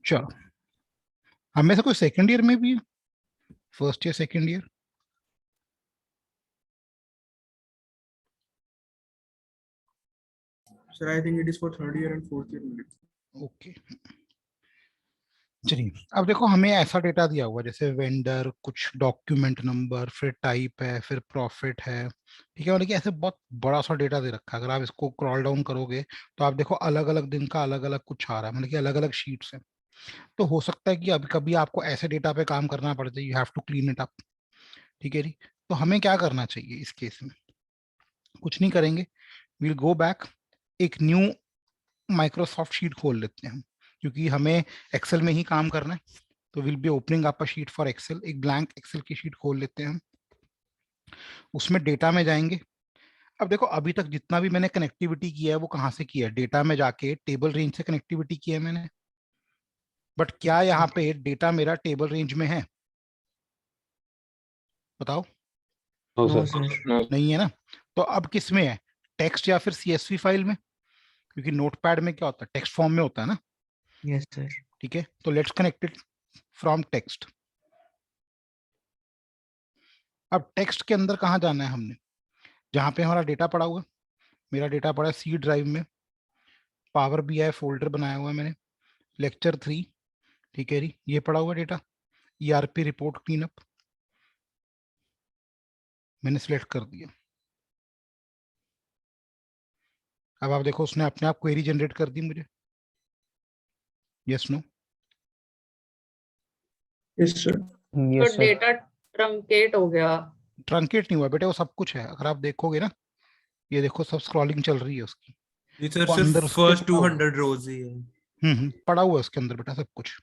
चलो, हमें से कोई सेकंड ईयर में भी है? First year second year? Sir, I think it is for third year and fourth year only. Okay, चलिए अब देखो हमें ऐसा डेटा दिया हुआ जैसे वेंडर, कुछ डॉक्यूमेंट नंबर, फिर टाइप है, फिर प्रॉफिट है, ठीक है। और देखिए ऐसे बहुत बड़ा सा डेटा दे रखा है। अगर आप इसको क्रॉल डाउन करोगे तो आप देखो अलग अलग दिन का अलग अलग कुछ आ रहा है, मतलब कि अलग अलग शीट्स हैं। तो हो सकता है कि अभी कभी आपको ऐसे डेटा पे काम करना पड़ जाए, you have to clean it up, ठीक है जी। तो हमें क्या करना चाहिए इस केस में? कुछ नहीं करेंगे, विल गो बैक, एक न्यू माइक्रोसॉफ्ट शीट खोल लेते हैं हम, क्योंकि हमें एक्सेल में ही काम करना है। तो will be opening up a sheet for Excel, एक ब्लैंक एक्सेल की शीट खोल लेते हैं हम। उसमें डेटा में जाएंगे। अब देखो अभी तक जितना भी मैंने कनेक्टिविटी किया है वो कहाँ से किया है? डेटा में जाके टेबल रेंज से कनेक्टिविटी की है मैंने। बट क्या यहाँ पे डेटा मेरा टेबल रेंज में है? बताओ। No sir. नहीं है ना। तो अब किस में है? टेक्स्ट या फिर सीएसवी फाइल में? क्योंकि नोटपैड में क्या होता है, टेक्स्ट फॉर्म में होता है ना। Yes sir. ठीक है, तो let's connect it from text. अब टेक्स्ट के अंदर कहाँ जाना है हमने? जहाँ पे हमारा डेटा पड़ा हुआ है। मेरा डेटा पड़ा है सी ड्राइव में, पावर बीआई फोल्डर बनाया हुआ है मैंने, लेक्चर 3, ठीक है जी, ये पड़ा हुआ डेटा। ईआरपी रिपोर्ट क्लीनअप मैंने सिलेक्ट कर दिया। अब आप देखो उसने अपने आप क्वेरी जनरेट कर दी मुझे। Yes no? Yes, sir. तो यस सर। डेटा ट्रंकेट हो गया। ट्रंकेट नहीं हुआ बेटे, वो सब कुछ है। अगर आप देखोगे ना, ये देखो सब स्क्रॉलिंग चल रही है उसकी, जी सर, वो सिर्फ अंदर उसके फर्स्ट पड़ा हुआ है। 200 रोज ही है। पड़ा हुआ है उसके अंदर बेटा सब कुछ।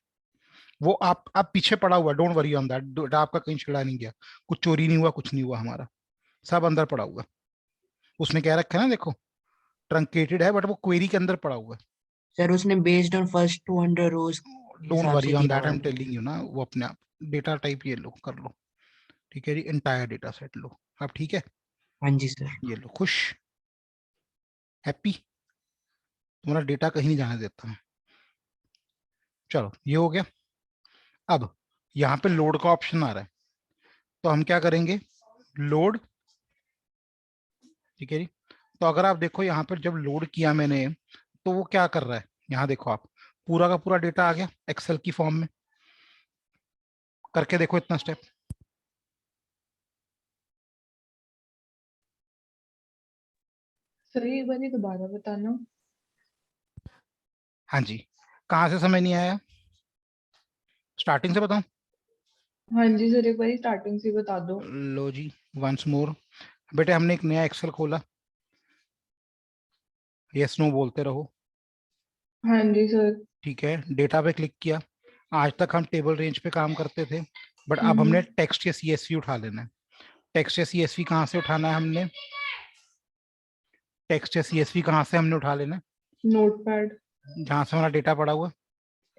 वो आप पीछे पड़ा हुआ, don't worry on that. Data आपका कहीं छिड़ा नहीं गया, कुछ चोरी नहीं हुआ, कुछ नहीं हुआ हमारा, सब अंदर पड़ा हुआ। उसने कह रखा है ना, देखो ट्रंकेटेड है, बट वो क्वेरी के अंदर पड़ा हुआ है। सर उसने बेस्ड ऑन फर्स्ट 200 रोज के डोंट हिसाब वरी से ऑन दिया दैट, हुआ आई एम है। टेलिंग यू ना, वो अपने आप डेटा टाइप ये लो, कर लो, ठीक है जी। एंटायर डेटा सेट लो अब, ठीक है। हाँ जी सर। ये लो, खुश, हैप्पी, तुम्हारा डेटा कहीं नहीं जाने देता है। चलो ये हो गया। अब यहाँ पे लोड का ऑप्शन आ रहा है, तो हम क्या करेंगे? लोड, ठीक है जी। तो अगर आप देखो यहाँ पर जब लोड किया मैंने, तो वो क्या कर रहा है? यहाँ देखो आप, पूरा का पूरा डेटा आ गया एक्सेल की फॉर्म में। करके देखो इतना स्टेप। सर एक बार ये दोबारा बताना। हाँ जी, कहाँ से समझ नहीं आया? स्टार्टिंग से बताऊं? हाँ जी सर, एक बार स्टार्टिंग से बता दो। लो जी, वंस मोर। बेटे हमने एक नया एक्सेल खोला, यस नो बोलते रहो, हाँ जी सर। ठीक है। डेटा पे क्लिक किया। आज तक हम टेबल रेंज पे काम करते थे, बट अब हमने टेक्स्ट या सीएसवी उठा लेना है। टेक्स्ट या सीएसवी कहाँ से उठाना है हमने? टेक्स्ट या सीएसवी कहाँ से हमने उठा लेना है? नोटपैड। जहाँ से हमारा डेटा पड़ा हुआ,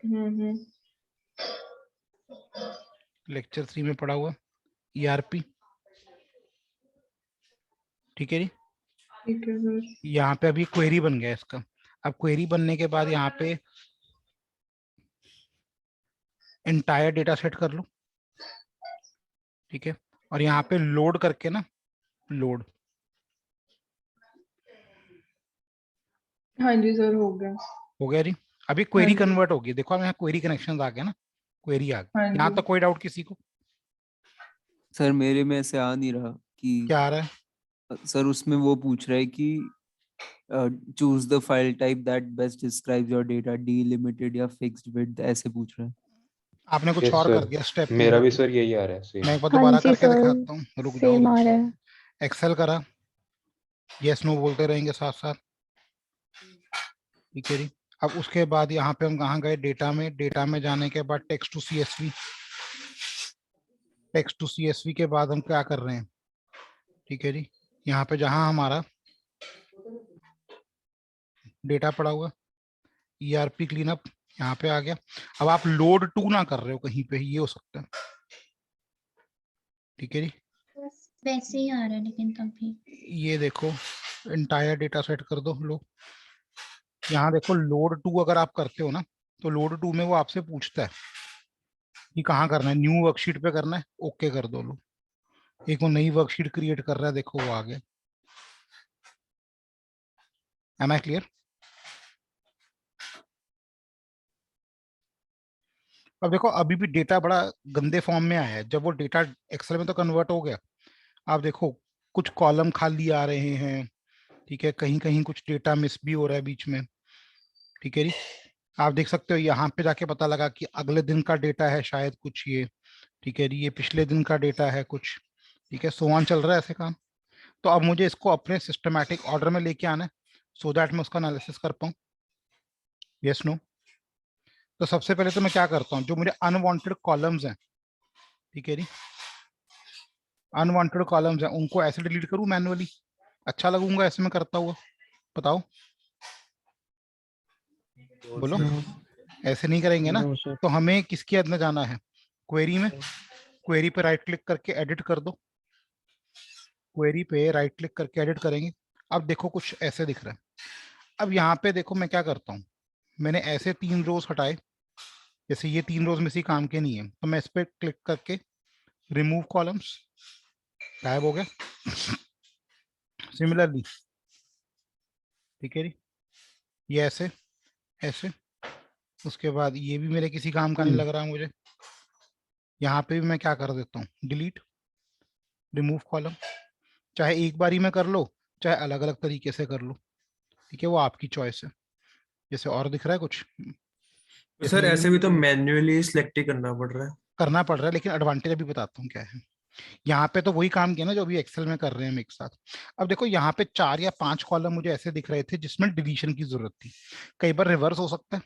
हम्म। लेक्चर 3 में पड़ा हुआ, ईआरपी, ठीक है जी। ठीक है सर। यहाँ पे अभी क्वेरी बन गया इसका। अब क्वेरी बनने के बाद यहाँ पे एंटायर डेटा सेट कर लो, ठीक है। और यहाँ पे लोड करके ना, लोड, हाँ जी सर, हो गया। हो गया जी। अभी हाँ क्वेरी जी। कन्वर्ट होगी, देखो अब यहाँ क्वेरी कनेक्शन आ गया ना, क्वेरी आ गई। हाँ यहाँ जी। तक कोई डाउट किसी को? सर मेरे में ऐसे आ नहीं रहा कि क्या आ रहा है? सर उसमें वो पूछ रहा है कि choose the file type that best describes your data, delimited या फिक्स्ड विड्थ, ऐसे पूछ रहा है। आपने कुछ यस और कर सर, दिया स्टेप में मेरा भी जाके। सर यही आ रहा है सेम। मैं एक बार हाँ दोबारा जी करके सर, दिखाता हूँ, रुक जाओ सेम रुक आ रहा जाओ। है। एक्सेल करा, यस नो बोलते रहेंगे साथ साथ, ठीक है जी। अब उसके बाद यहाँ पे हम कहाँ गए? डेटा में। डेटा में जाने के बाद text to CSV, text to CSV के बाद हम क्या कर रहे हैं? ठीक है जी, यहाँ पे जहाँ हमारा डेटा पड़ा हुआ, ईआरपी क्लीनअप यहाँ पे आ गया। अब आप लोड टू ना कर रहे हो कहीं पे, ये हो सकता है, ठीक है जी। वैसे ही आ रहा है लेकिन तब भी। ये देखो, एंटायर डेटा सेट कर दो लो, यहाँ देखो लोड टू अगर आप करते हो ना, तो लोड टू में वो आपसे पूछता है कि कहाँ करना है, न्यू वर्कशीट पे करना है, ओके कर दो लो। एक वो नई वर्कशीट क्रिएट कर रहा है, देखो वो आ गया। Am I clear? अब देखो अभी भी डेटा बड़ा गंदे फॉर्म में आया है, जब वो डेटा एक्सेल में तो कन्वर्ट हो गया। आप देखो कुछ कॉलम खाली आ रहे हैं, ठीक है, कहीं कहीं कुछ डेटा मिस भी हो रहा है बीच में, ठीक है जी। आप देख सकते हो यहाँ पे जाके पता लगा कि अगले दिन का डेटा है शायद कुछ ये, ठीक है जी, ये पिछले दिन का डेटा है कुछ, ठीक है, सो ऑन चल रहा है ऐसे काम। तो अब मुझे इसको अपने सिस्टमैटिक ऑर्डर में लेके आना है, सो दैट मैं उसका एनालिसिस कर पाऊँ। Yes no? तो सबसे पहले तो मैं क्या करता हूँ, जो मुझे अनवांटेड कॉलम्स हैं, ठीक है जी, अनवांटेड कॉलम्स हैं, उनको ऐसे डिलीट करूँ मैन्युअली? अच्छा लगूंगा ऐसे में करता हुआ? बताओ, बोलो। ऐसे नहीं करेंगे ना। तो हमें किसके अंदर जाना है, क्वेरी में। क्वेरी पे राइट क्लिक करके एडिट कर दो, क्वेरी पे राइट क्लिक करके एडिट करेंगे। अब देखो कुछ ऐसे दिख रहा है। अब यहाँ पे देखो मैं क्या करता हूँ, मैंने ऐसे 3 रोज हटाए, जैसे ये 3 रोज में से काम के नहीं है, तो मैं इस पे क्लिक करके रिमूव कॉलम्स, गायब हो गया। सिमिलरली, ठीक है जी, ये ऐसे ऐसे, उसके बाद ये भी मेरे किसी काम का नहीं लग रहा मुझे। यहाँ पे भी मैं क्या कर देता हूँ, डिलीट, रिमूव कॉलम, चाहे एक बारी में कर लो, चाहे अलग अलग तरीके से कर लो, ठीक है, वो आपकी चॉइस है। जैसे और दिख रहा है कुछ, सर ऐसे भी तो मैन्युअली सिलेक्ट ही करना पड़ रहा है। करना पड़ रहा है, लेकिन एडवांटेज अभी बताता हूँ क्या है। यहाँ पे तो वही काम किया ना जो अभी एक्सेल में कर रहे हैं हम एक साथ। अब देखो यहाँ पे 4 या 5 कॉलम मुझे ऐसे दिख रहे थे जिसमें डिलीशन की जरूरत थी। कई बार रिवर्स हो सकता है,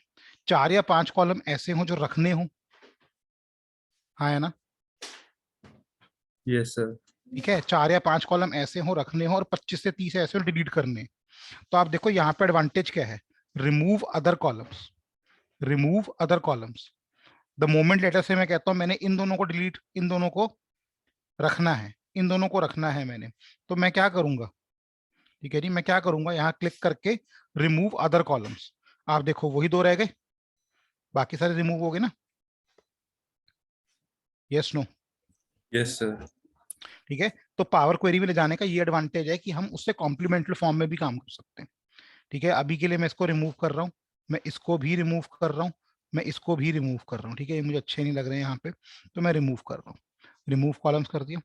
4 या 5 कॉलम ऐसे हो जो रखने हो, हाँ है ना? Yes sir. ठीक है, 4 या 5 कॉलम ऐसे हो रखने हो और 25 से 30 ऐसे हो डिलीट करने। तो आप देखो यहाँ पे एडवांटेज क्या है, remove other columns, remove other columns. The moment later से मैं कहता हूँ मैंने इन दोनों को डिलीट, इन दोनों को रखना है, इन दोनों को रखना है मैंने, तो मैं क्या करूंगा, ठीक है जी, मैं क्या करूंगा, यहाँ क्लिक करके रिमूव अदर कॉलम्स। आप देखो वही 2 रह गए, बाकी सारे रिमूव हो गए ना। Yes no? Yes sir. ठीक है, तो पावर क्वेरी में ले जाने का ये एडवांटेज है कि हम उससे कॉम्प्लीमेंट्री फॉर्म में भी काम कर सकते हैं। ठीक है, अभी के लिए मैं इसको रिमूव कर रहा हूँ, मैं इसको भी रिमूव कर रहा हूँ, मैं इसको भी रिमूव कर रहा हूँ, ठीक है, ये मुझे अच्छे नहीं लग रहे हैं यहाँ पे, तो मैं रिमूव कर रहा हूँ, रिमूव कॉलम्स कर दिया।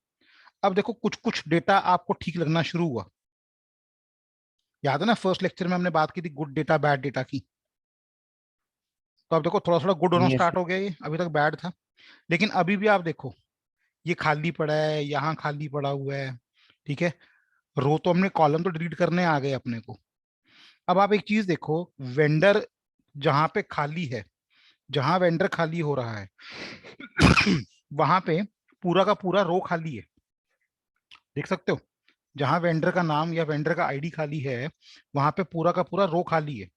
अब देखो कुछ कुछ डेटा आपको ठीक लगना शुरू हुआ। याद है ना फर्स्ट लेक्चर में हमने बात की थी गुड डेटा बैड डेटा की, तो अब देखो थोड़ा थोड़ा गुड होना Yes, स्टार्ट हो गया, ये अभी तक बैड था। लेकिन अभी भी आप देखो ये खाली पड़ा है, यहाँ खाली पड़ा हुआ है, ठीक है, रो तो हमने, कॉलम तो डिलीट करने आ गए अपने को। अब आप एक चीज देखो, वेंडर जहां पे खाली है, जहां वेंडर खाली हो रहा है वहां पे पूरा का पूरा रो खाली है, देख सकते हो, जहां वेंडर का नाम या वेंडर का आईडी खाली है वहां पे पूरा का पूरा रो खाली है।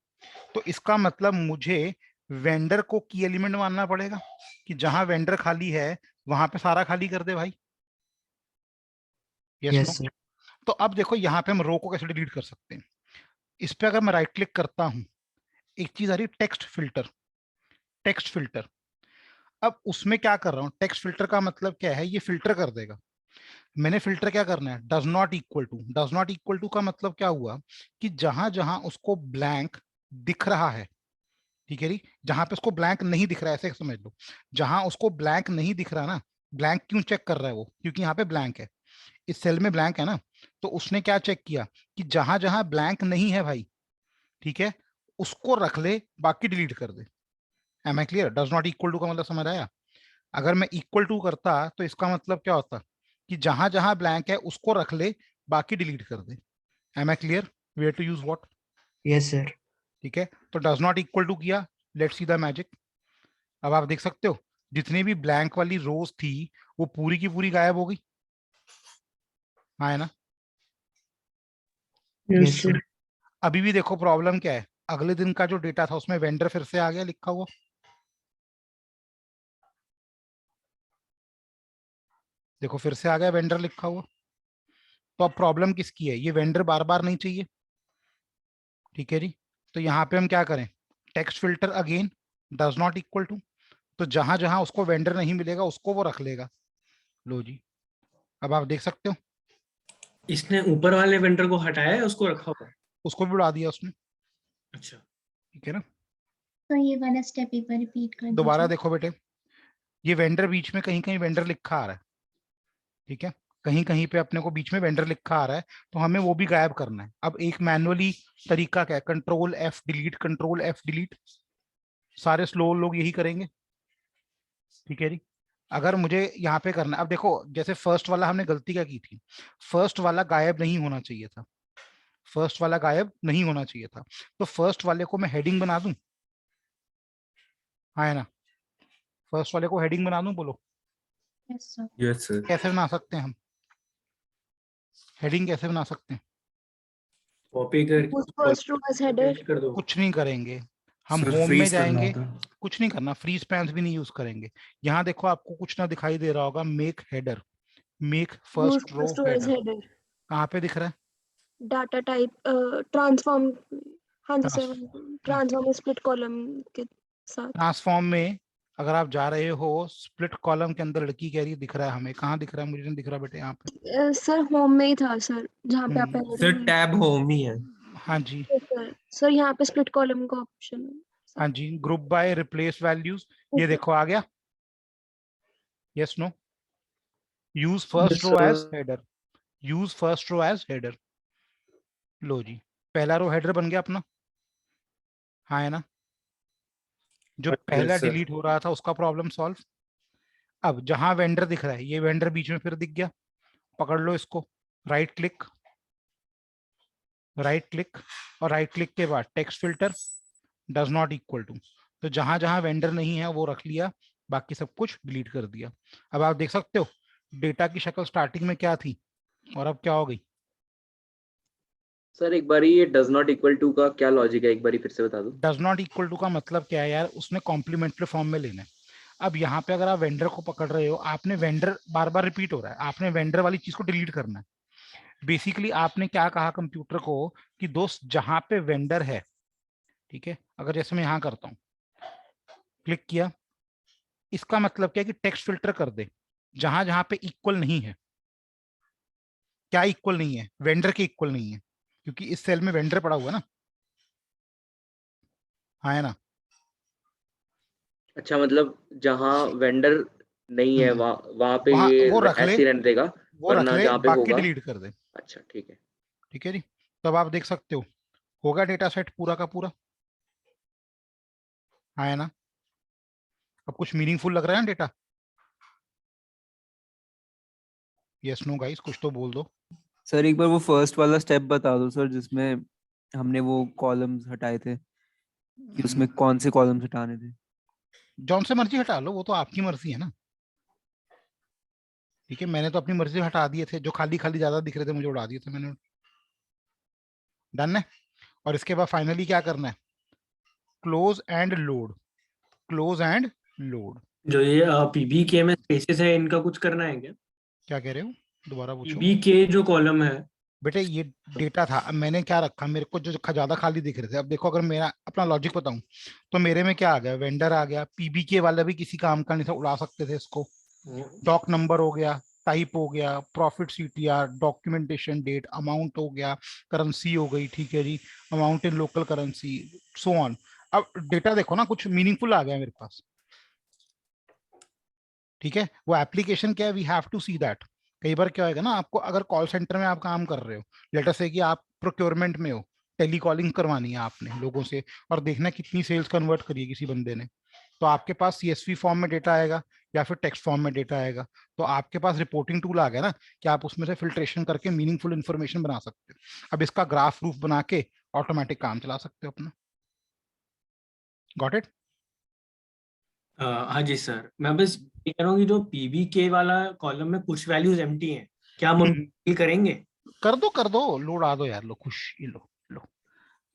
तो इसका मतलब मुझे वेंडर को की एलिमेंट मानना पड़ेगा कि जहां वेंडर खाली है वहां पे सारा खाली कर दे भाई। Yes no? yes, sir. तो अब देखो यहाँ पे हम रो को कैसे डिलीट कर सकते हैं। इस पे अगर मैं राइट क्लिक करता हूं, एक चीज आ रही है टेक्स्ट फिल्टर, टेक्स्ट फिल्टर। अब उसमें क्या कर रहा हूँ, टेक्स्ट फिल्टर का मतलब क्या है, ये फिल्टर कर देगा। मैंने फिल्टर क्या करना है, does not equal to. Does not equal to का मतलब क्या हुआ कि जहां जहां उसको ब्लैंक दिख रहा है, ठीक है जी, जहां पे उसको ब्लैंक नहीं दिख रहा है ऐसे समझ लो, जहां उसको ब्लैंक नहीं दिख रहा ना, ब्लैंक क्यों चेक कर रहा है वो, क्योंकि यहाँ पे ब्लैंक है, इस सेल में ब्लैंक है ना, तो उसने क्या चेक किया कि जहां जहां ब्लैंक नहीं है भाई, ठीक है, उसको रख ले, बाकी डिलीट कर दे। Am I clear? Does not equal to का मतलब समझ आया? अगर मैं इक्वल टू करता तो इसका मतलब क्या होता कि जहां जहां ब्लैंक है उसको रख ले, बाकी डिलीट कर दे। Am I clear where to use what? Yes, sir. ठीक है, तो डज नॉट इक्वल टू किया, लेट्स सी द मैजिक। अब आप देख सकते हो जितनी भी ब्लैंक वाली रोज थी वो पूरी की पूरी गायब हो गई, हाँ है ना? Yes, sir. अभी भी देखो प्रॉब्लम क्या है, अगले दिन का जो डेटा था उसमें वेंडर फिर से आ गया लिखा हुआ, देखो फिर से आ गया वेंडर लिखा हुआ। तो अब प्रॉब्लम किसकी है, ये वेंडर बार बार नहीं चाहिए, ठीक है जी, तो यहाँ पे हम क्या करें, text filter again does not equal to, तो जहां जहां उसको वेंडर नहीं मिलेगा उसको वो रख लेगा। लो जी, अब आप देख सकते हो इसने ऊपर वाले वेंडर को हटाया है, उसको रखा हुआ है? उसको भी उड़ा दिया उसने। अच्छा। ठीक है ना, तो ये वाला स्टेप एक बार रिपीट कर दोबारा दीजिए। देखो बेटे, ये वेंडर बीच में कहीं कहीं वेंडर लिखा आ रहा है, ठीक है, कहीं कहीं पे अपने को बीच में वेंडर लिखा आ रहा है, तो हमें वो भी गायब करना है। अब एक मैनुअली तरीका क्या है, control F delete, control F delete, सारे स्लो लोग यही करेंगे। ठीक है जी, अगर मुझे यहाँ पे करना है, अब देखो जैसे फर्स्ट वाला हमने गलती क्या की थी, फर्स्ट वाला गायब नहीं होना चाहिए था, फर्स्ट वाला गायब नहीं होना चाहिए था, तो फर्स्ट वाले को मैं हेडिंग बना दूं, हाँ है ना, फर्स्ट वाले को हेडिंग बना दूं, बोलो यस सर। Yes sir. कैसे बना सकते हैं हम, हेडिंग कैसे बना सकते हैं? कॉपी कर first row as header. paste कर दो। कुछ नहीं करेंगे, हम सर होम में freeze करना जाएंगे, होता। कुछ नहीं करना, फ्री स्पैन्स भी नहीं यूज करेंगे। यहाँ देखो आपको कुछ ना दिखाई दे रहा होगा, make header, make use first row first row as header, header. कहाँ पे दिख रहा है? Data type transform. हाँ जी sir, trans transform split column के साथ। ट्रांसफॉर्म में अगर आप जा रहे हो, स्प्लिट कॉलम के अंदर लड़की कह रही है, दिख रहा है हमें, कहाँ दिख रहा है, मुझे नहीं दिख रहा बेटे यहाँ पे। सर होम में ही था सर, जहाँ पे आप पहले सर थे। टैब होम ही है। हाँ जी, सर यहाँ पे स्प्लिट कॉलम का ऑप्शन है हाँ सर। जी, ग्रुप बाय रिप्लेस वैल्यूज, ये देखो आ गया, yes no, use first row as header, use first row as header, लो जी, पहला रो हेडर बन गया अपना, हाँ है ना, जो पहला यस सर। डिलीट हो रहा था उसका प्रॉब्लम सॉल्व। अब जहां वेंडर दिख रहा है, ये वेंडर बीच में फिर दिख गया, पकड़ लो इसको, राइट क्लिक, राइट क्लिक, और राइट क्लिक के बाद text filter does not equal to, तो जहां जहां वेंडर नहीं है वो रख लिया, बाकी सब कुछ डिलीट कर दिया। अब आप देख सकते हो डेटा की शक्ल स्टार्टिंग में क्या थी और अब क्या हो गई। सर एक बारी ये डज नॉट इक्वल टू का क्या लॉजिक है, एक बारी फिर से बता दो। डज नॉट इक्वल टू का मतलब क्या है यार, उसने कॉम्प्लीमेंट्री फॉर्म में लेना है। अब यहाँ पे अगर आप वेंडर को पकड़ रहे हो, आपने वेंडर बार बार रिपीट हो रहा है, आपने वेंडर वाली चीज को डिलीट करना है। बेसिकली आपने क्या कहा कंप्यूटर को कि दोस्त जहां पे वेंडर है, ठीक है, अगर जैसे मैं यहाँ करता हूँ, क्लिक किया, इसका मतलब क्या है कि टेक्स्ट फिल्टर कर दे जहां जहां पे इक्वल नहीं है। क्या इक्वल नहीं है? वेंडर के इक्वल नहीं है, क्योंकि इस सेल में वेंडर पड़ा हुआ है ना, हाँ है ना। अच्छा मतलब जहाँ वेंडर नहीं है वहाँ पे वहां ये वो रख ले, ऐसे ही रहने देगा, वो रख वरना ले, जहाँ पे बाकी होगा। डिलीट कर दे। अच्छा ठीक है। ठीक है जी, तब आप देख सकते होगा डेटा सेट पूरा का पूरा, हाँ है ना। अब कुछ मीनिंगफुल लग रहा है ना डेटा, यस नो गाइस, कुछ तो बोल दो। सर एक बार वो फर्स्ट वाला स्टेप बता दो सर, जिसमें हमने वो कॉलम्स हटाए थे, कि उसमें कौन से कॉलम्स हटाने थे। जौन से मर्जी हटा लो, वो तो आपकी मर्जी है ना। ठीक है, मैंने तो अपनी मर्जी से हटा दिए थे, जो खाली खाली ज्यादा दिख रहे थे मुझे उड़ा दिए थे मैंने। डन है, और इसके बाद फाइनली क्या करना है, close and load, close and load. जो ये पीबीके में स्पेसेस है, इनका कुछ करना है क्या? क्या कह रहे हो, दोबारा पूछो। पीबीके जो कॉलम है। बेटे ये डेटा था, अब मैंने क्या रखा, मेरे को जो ज्यादा खाली दिख रहे थे, अब देखो अगर मेरा अपना लॉजिक बताऊं तो मेरे में क्या आ गया, वेंडर आ गया, पीबीके वाला भी किसी काम का नहीं था, उड़ा सकते थे इसको, डॉक नंबर हो गया, टाइप हो गया, profit CTR, documentation date, amount हो गया, करेंसी हो गई, ठीक है जी, amount in local currency, so on. अब डेटा देखो ना, कुछ मीनिंगफुल आ गया मेरे पास। ठीक है, वो एप्लीकेशन क्या है, we have to see that. कई बार क्या होगा ना, आपको अगर कॉल सेंटर में आप काम कर रहे हो, लेटर से कि आप प्रोक्योरमेंट में हो, टेली कॉलिंग करवानी है आपने लोगों से, और देखना कितनी सेल्स कन्वर्ट करी है किसी बंदे ने, तो आपके पास सीएसवी फॉर्म में डेटा आएगा या फिर टेक्स्ट फॉर्म में डेटा आएगा, तो आपके पास रिपोर्टिंग टूल आ गया ना, कि आप उसमें से फिल्ट्रेशन करके मीनिंगफुल इंफॉर्मेशन बना सकते हो। अब इसका ग्राफ प्रूफ बना के ऑटोमेटिक काम चला सकते हो अपना। Got it? हाँ जी सर, मैं बस ये कह रहा हूँ कि जो पीबीके वाला कॉलम में कुछ वैल्यूज एम्प्टी हैं, क्या हम उनको करेंगे? कर दो, लोड आ दो यार, लो खुश, ये लो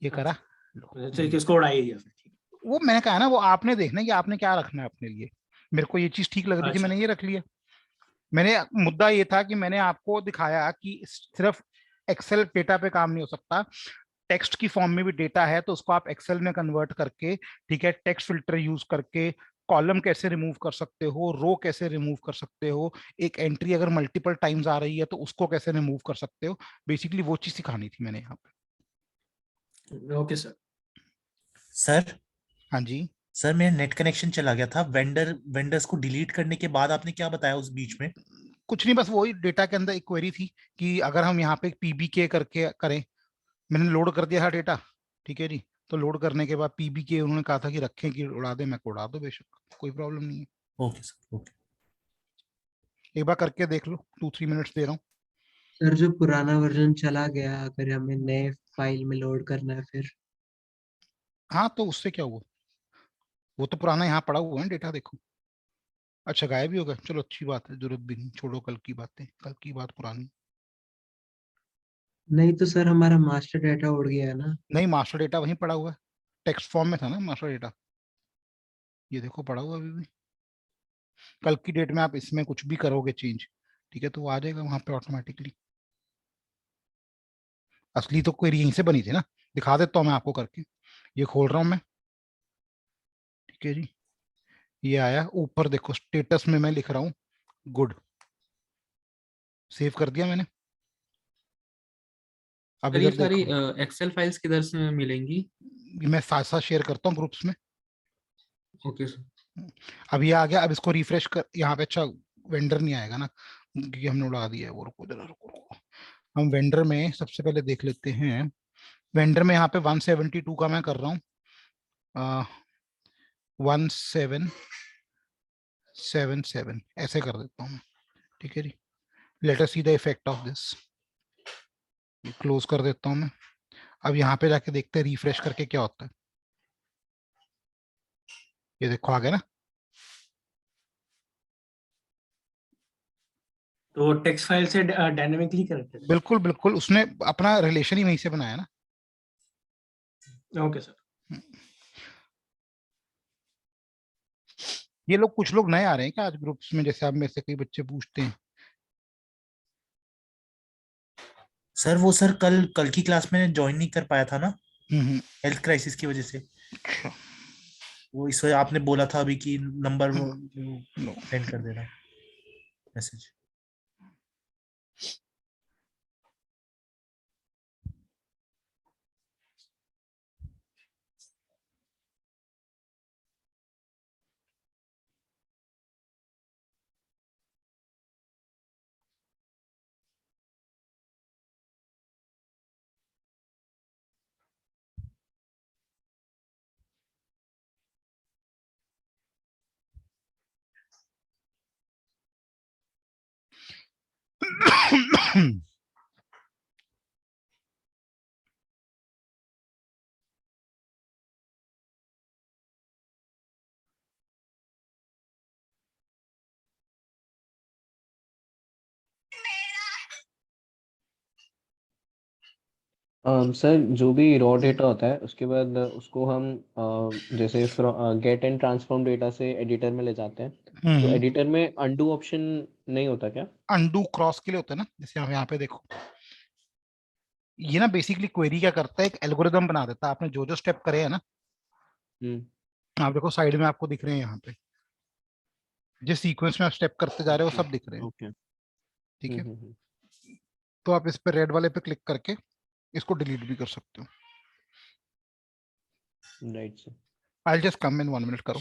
ये करा, लो। तो किसको उड़ाई दिया फिर? ठीक वो मैंने कहा ना, वो आपने देखना है कि आपने क्या रखना है अपने लिए। मेरे को ये चीज ठीक लग है। रही थी, अच्छा। मैंने ये रख लिया। मैंने मुद्दा ये था कि मैंने आपको दिखाया कि सिर्फ एक्सेल डेटा पे काम नहीं हो सकता, टेक्स्ट की फॉर्म में भी डेटा है तो उसको आप एक्सेल में कन्वर्ट करके, ठीक है, टेक्स्ट फिल्टर यूज करके कॉलम कैसे रिमूव कर सकते हो, रो कैसे रिमूव कर सकते हो, एक एंट्री अगर मल्टीपल टाइम्स आ रही है तो उसको कैसे रिमूव कर सकते हो, बेसिकली वो चीज सिखानी थी मैंने यहाँ पे। Okay sir. सर हाँ जी। सर मेरा नेट कनेक्शन चला गया था, वेंडर्स को डिलीट करने के बाद आपने क्या बताया उस बीच में? कुछ नहीं, बस वही डेटा के अंदर एक क्वेरी थी कि अगर हम यहाँ पे पीबीके करके करें, मैंने लोड कर दिया था डेटा, ठीक है जी, तो लोड करने के बाद पीबीके उन्होंने कहा था कि रखें कि उड़ा दे, मैं को उड़ा दो बेशक, कोई प्रॉब्लम नहीं है। Okay sir, okay. एक बार करके देख लो, 2-3 मिनट्स दे रहा हूँ। सर जो पुराना वर्जन चला गया, अगर हमें नए फाइल में लोड करना है फिर? हाँ तो उससे क्या हुआ, वो तो पुराना यहाँ पड़ा हुआ है डेटा, देखो। अच्छा गायब भी हो गया, चलो अच्छी बात है, जरूरत भी नहीं, छोड़ो कल की बातें, कल की बात पुरानी। नहीं तो सर हमारा मास्टर डेटा उड़ गया है ना। नहीं, मास्टर डेटा वहीं पड़ा हुआ है, टेक्स्ट फॉर्म में था ना मास्टर डेटा, ये देखो पड़ा हुआ अभी भी। कल की डेट में आप इसमें कुछ भी करोगे चेंज, ठीक है, तो वो आ जाएगा वहां पे ऑटोमेटिकली। असली तो क्वेरी यहीं से बनी थी ना, दिखा देता हूँ मैं आपको करके, ये खोल रहा हूँ मैं, ठीक है जी, ये आया ऊपर देखो, स्टेटस में मैं लिख रहा हूँ गुड, सेव कर दिया मैंने। अब सर ये इधर सारी देखो, एक्सेल फाइल्स किधर से मिलेंगी? मैं साथ साथ शेयर करता हूँ ग्रुप्स में। Okay sir. अब ये आ गया, अब इसको रिफ्रेश कर यहाँ पे, अच्छा वेंडर नहीं आएगा ना क्योंकि हमने उड़ा दिया है वो, रुको जरा रुको, हम वेंडर में सबसे पहले देख लेते हैं। वेंडर में यहाँ पे 172 का मैं कर रहा हूँ 1777 ऐसे कर देता हूँ मैं, ठीक है जी। Let us see the effect of this, close कर देता हूँ मैं। अब यहाँ पे जाके देखते हैं रिफ्रेश करके क्या होता है, ये देखो आ गया ना। तो टेक्स्ट फाइल से डायनेमिकली करेक्ट है। बिल्कुल बिल्कुल, उसने अपना रिलेशन ही वहीं से बनाया ना। Okay sir. ये लोग, कुछ लोग नए आ रहे हैं क्या आज ग्रुप्स में, जैसे आप में से कई बच्चे पूछते हैं। सर वो सर कल कल की क्लास में ज्वाइन नहीं कर पाया था ना, हम्म। हेल्थ क्राइसिस की वजह से। अच्छा। वो इस वजह आपने बोला था अभी कि नंबर वो नो। सेंड कर देना मैसेज। सर जो भी रॉ डेटा होता है उसके बाद उसको हम जैसे गेट एंड ट्रांसफॉर्म डेटा से एडिटर में ले जाते हैं, तो एडिटर में अनडू ऑप्शन नहीं होता क्या? अनडू क्रॉस के लिए होता है ना, जैसे हम यहाँ पे देखो, ये ना बेसिकली क्वेरी क्या करता है, एक एल्गोरिदम बना देता है, आपने जो जो स्टेप करे हैं ना, आप देखो साइड में आपको दिख रहे हैं यहाँ पे, जिस सीक्वेंस में आप स्टेप करते जा रहे हो सब दिख रहे हैं, ओके। ठीक है। तो आप इस पे रेड वाले पे क्लिक करके इसको डिलीट भी कर सकते हो। Right sir. I just come in 1 minute, करो।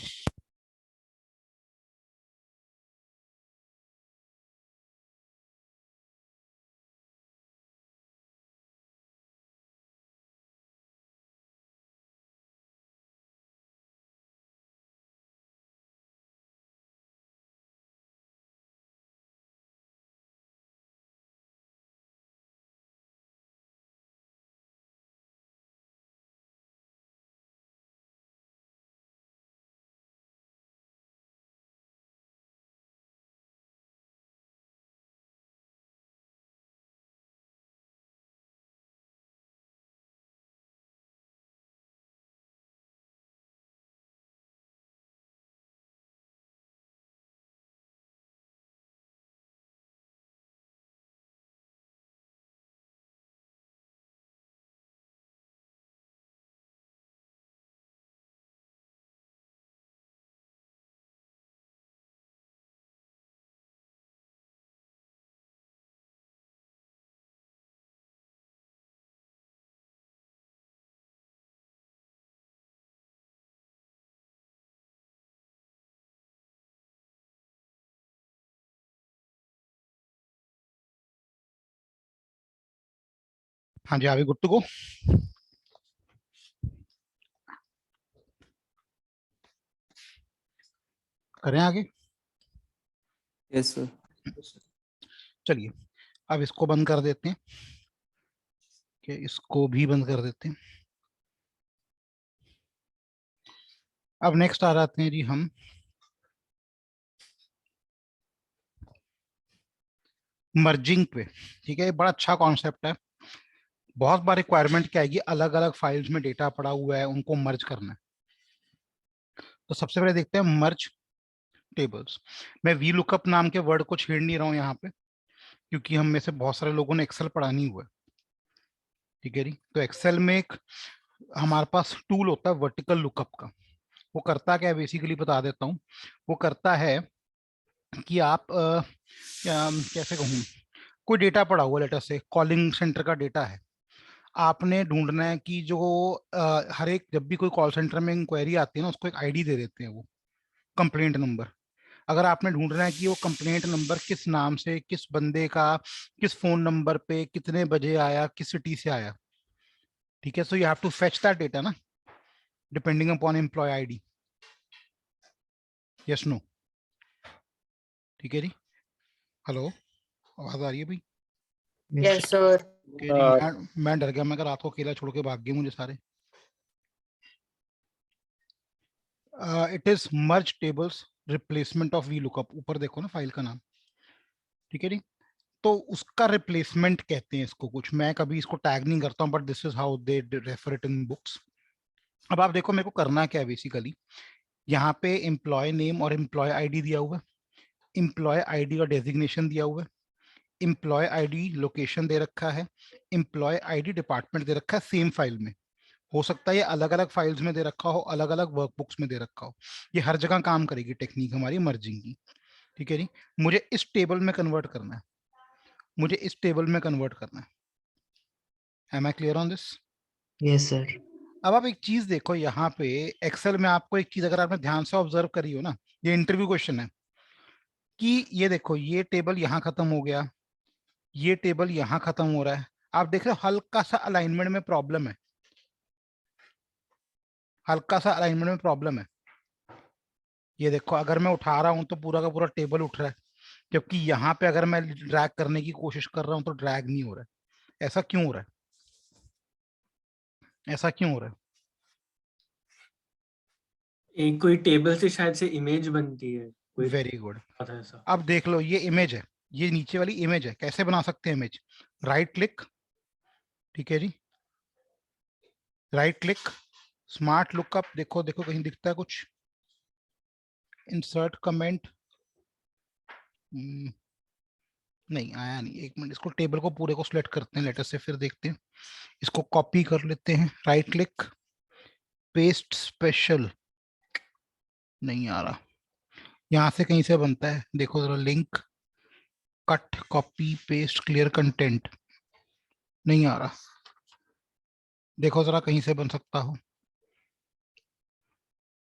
हाँ जी, अभी गुड टू गो। करें आगे? Yes, sir. चलिए, अब इसको बंद कर देते हैं, कि इसको भी बंद कर देते हैं। अब नेक्स्ट आ जाते हैं जी हम मर्जिंग पे। ठीक है, ये बड़ा अच्छा कॉन्सेप्ट है। बहुत बार रिक्वायरमेंट क्या आएगी, अलग अलग फाइल्स में डेटा पड़ा हुआ है, उनको मर्ज करना है। तो सबसे पहले देखते हैं मर्ज टेबल्स। मैं वी लुकअप नाम के वर्ड को छेड़ नहीं रहा हूं यहाँ पे, क्योंकि हम में से बहुत सारे लोगों ने एक्सेल पढ़ा नहीं हुआ है। ठीक है जी, तो एक्सेल में एक हमारे पास टूल होता है वर्टिकल लुकअप का। वो करता क्या है, बेसिकली बता देता हूँ। वो करता है कि आप कैसे कहूँ, कोई डेटा पड़ा हुआ, लेटर से कॉलिंग सेंटर का डेटा है, आपने ढूंढना है कि जो हर एक, जब भी कोई कॉल सेंटर में इंक्वायरी आती है ना, उसको एक आईडी दे देते हैं, वो कंप्लेंट नंबर। अगर आपने ढूंढना है कि वो कंप्लेंट नंबर किस नाम से, किस बंदे का, किस फोन नंबर पे, कितने बजे आया, किस सिटी से आया, ठीक है, so you have to fetch that data ना, depending upon employ ID. Yes no? ठीक है जी, हेलो, आवाज आ रही है भाई? Yes sir. Okay जी, मैं डर गया, मैं रात को अकेला छोड़ के भाग गए मुझे सारे। It is merge tables replacement of V lookup, ऊपर देखो ना फाइल का नाम। ठीक है जी, तो उसका रिप्लेसमेंट कहते हैं इसको कुछ, मैं कभी इसको टैग नहीं करता हूँ, but this is how they refer it in books. अब आप देखो मेरे को करना क्या है बेसिकली, यहाँ पे एम्प्लॉय नेम और एम्प्लॉय आईडी दिया हुआ है, एम्प्लॉय आईडी का डेजिग्नेशन दिया हुआ है, एम्प्लॉय आईडी लोकेशन दे रखा है, एम्प्लॉय आईडी डिपार्टमेंट दे रखा है सेम फाइल में। हो सकता है ये अलग अलग फाइल्स में दे रखा हो, अलग अलग वर्कबुक्स में दे रखा हो, ये हर जगह काम करेगी टेक्निक हमारी मर्जिंग की। ठीक है जी, मुझे इस टेबल में कन्वर्ट करना है, मुझे इस टेबल में कन्वर्ट करना है। Am I clear on this? Yes sir. अब आप एक चीज देखो यहाँ पे एक्सेल में, आपको एक चीज अगर आपने ध्यान से ऑब्जर्व करी हो ना, ये इंटरव्यू क्वेश्चन है, कि ये देखो ये टेबल यहाँ खत्म हो गया, ये टेबल यहाँ खत्म हो रहा है, आप देख रहे हो हल्का सा अलाइनमेंट में प्रॉब्लम है, हल्का सा अलाइनमेंट में प्रॉब्लम है। ये देखो अगर मैं उठा रहा हूं तो पूरा का पूरा टेबल उठ रहा है, जबकि यहाँ पे अगर मैं ड्रैग करने की कोशिश कर रहा हूं तो ड्रैग नहीं हो रहा है। ऐसा क्यों हो रहा है, ऐसा क्यों हो रहा है? एक कोई टेबल से शायद से इमेज बनती है, कोई वेरी गुड। पता है ऐसा। अब देख लो ये इमेज है, ये नीचे वाली इमेज है, कैसे बना सकते हैं इमेज? राइट क्लिक, ठीक है जी, राइट क्लिक, स्मार्ट लुकअप, देखो देखो कहीं दिखता है कुछ, इंसर्ट कमेंट, नहीं आया नहीं, एक मिनट, इसको टेबल को पूरे को सिलेक्ट करते हैं लेटर से, फिर देखते हैं। इसको कॉपी कर लेते हैं, राइट क्लिक, पेस्ट स्पेशल, नहीं आ रहा, यहाँ से कहीं से बनता है, देखो जरा, link, cut, copy paste, clear content, नहीं आ रहा, देखो जरा कहीं से बन सकता हो,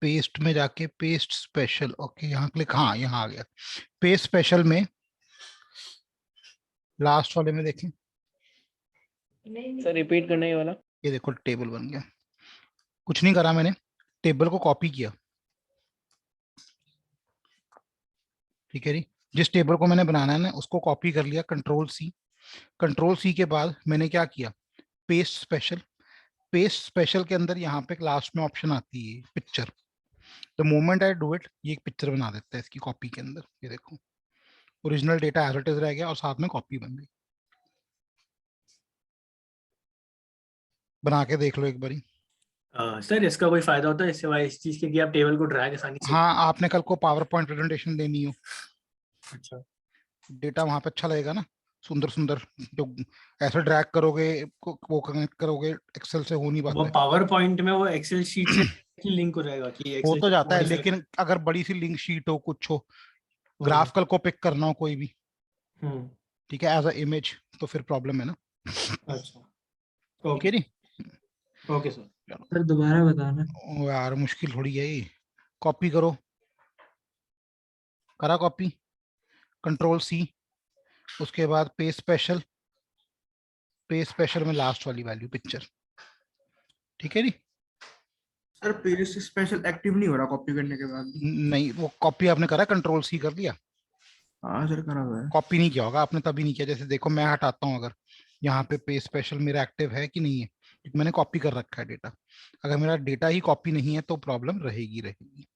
पेस्ट में जाके पेस्ट स्पेशल, ओके यहाँ क्लिक, हाँ यहाँ आ गया। पेस्ट स्पेशल में लास्ट वाले में देखें, सर रिपीट करना ये वाला। ये देखो टेबल बन गया, कुछ नहीं करा मैंने, टेबल को कॉपी किया। ठीक है जी, जिस टेबल को मैंने बनाना है ना उसको कॉपी कर लिया, कंट्रोल सी, कंट्रोल सी के बाद मैंने क्या किया, पेस्ट स्पेशल, पेस्ट स्पेशल के अंदर यहाँ पे लास्ट में ऑप्शन आती है picture, the moment I do it ये एक पिक्चर बना देता है इसकी कॉपी के अंदर। ये देखो original data as it is रह गया और साथ में कॉपी बन गई। बना के देख लो एक बारी। सर इसका कोई फायदा होता है सिवाय इस चीज के कि आप टेबल को ड्रैग आसानी से? हाँ, आपने कल को पावर पॉइंट प्रेजेंटेशन देनी हो, अच्छा, डेटा वहां पे अच्छा लगेगा ना, सुंदर सुंदर, जो ऐसे ड्रैग करोगे वो कनेक्ट करोगे एक्सेल से हो नहीं वो पाता है। पावर पॉइंट में वो एक्सेल शीट से लिंक हो जाएगा कि हो एक्सेल तो जाता है, modify- लेकिन अगर बड़ी सी लिंक शीट हो, कुछ हो, ग्राफ कल को पिक करना हो कोई भी, हम्म, ठीक है, एज अ इमेज, तो फिर प्रॉब्लम है ना। अच्छा, ठीक है जी, ओके सर। सर दोबारा बताना। ओ यार मुश्किल थोड़ी है ये। कॉपी करो, करा कॉपी, कंट्रोल सी, उसके बाद पेस्ट स्पेशल, पे स्पेशल में लास्ट वाली वैल्यू पिक्चर, ठीक है जी। सर पेज स्पेशल एक्टिव नहीं हो रहा कॉपी करने के बाद। नहीं, वो कॉपी आपने करा, कंट्रोल सी कर दिया, हाँ सर करा हुआ है। कॉपी नहीं किया होगा आपने, तभी नहीं किया। जैसे देखो मैं हटाता हूँ, अगर यहाँ पे स्पेशल मेरा एक्टिव है कि नहीं है, क्योंकि मैंने कॉपी कर रखा है डेटा। अगर मेरा डेटा ही कॉपी नहीं है तो प्रॉब्लम रहेगी रहेगी,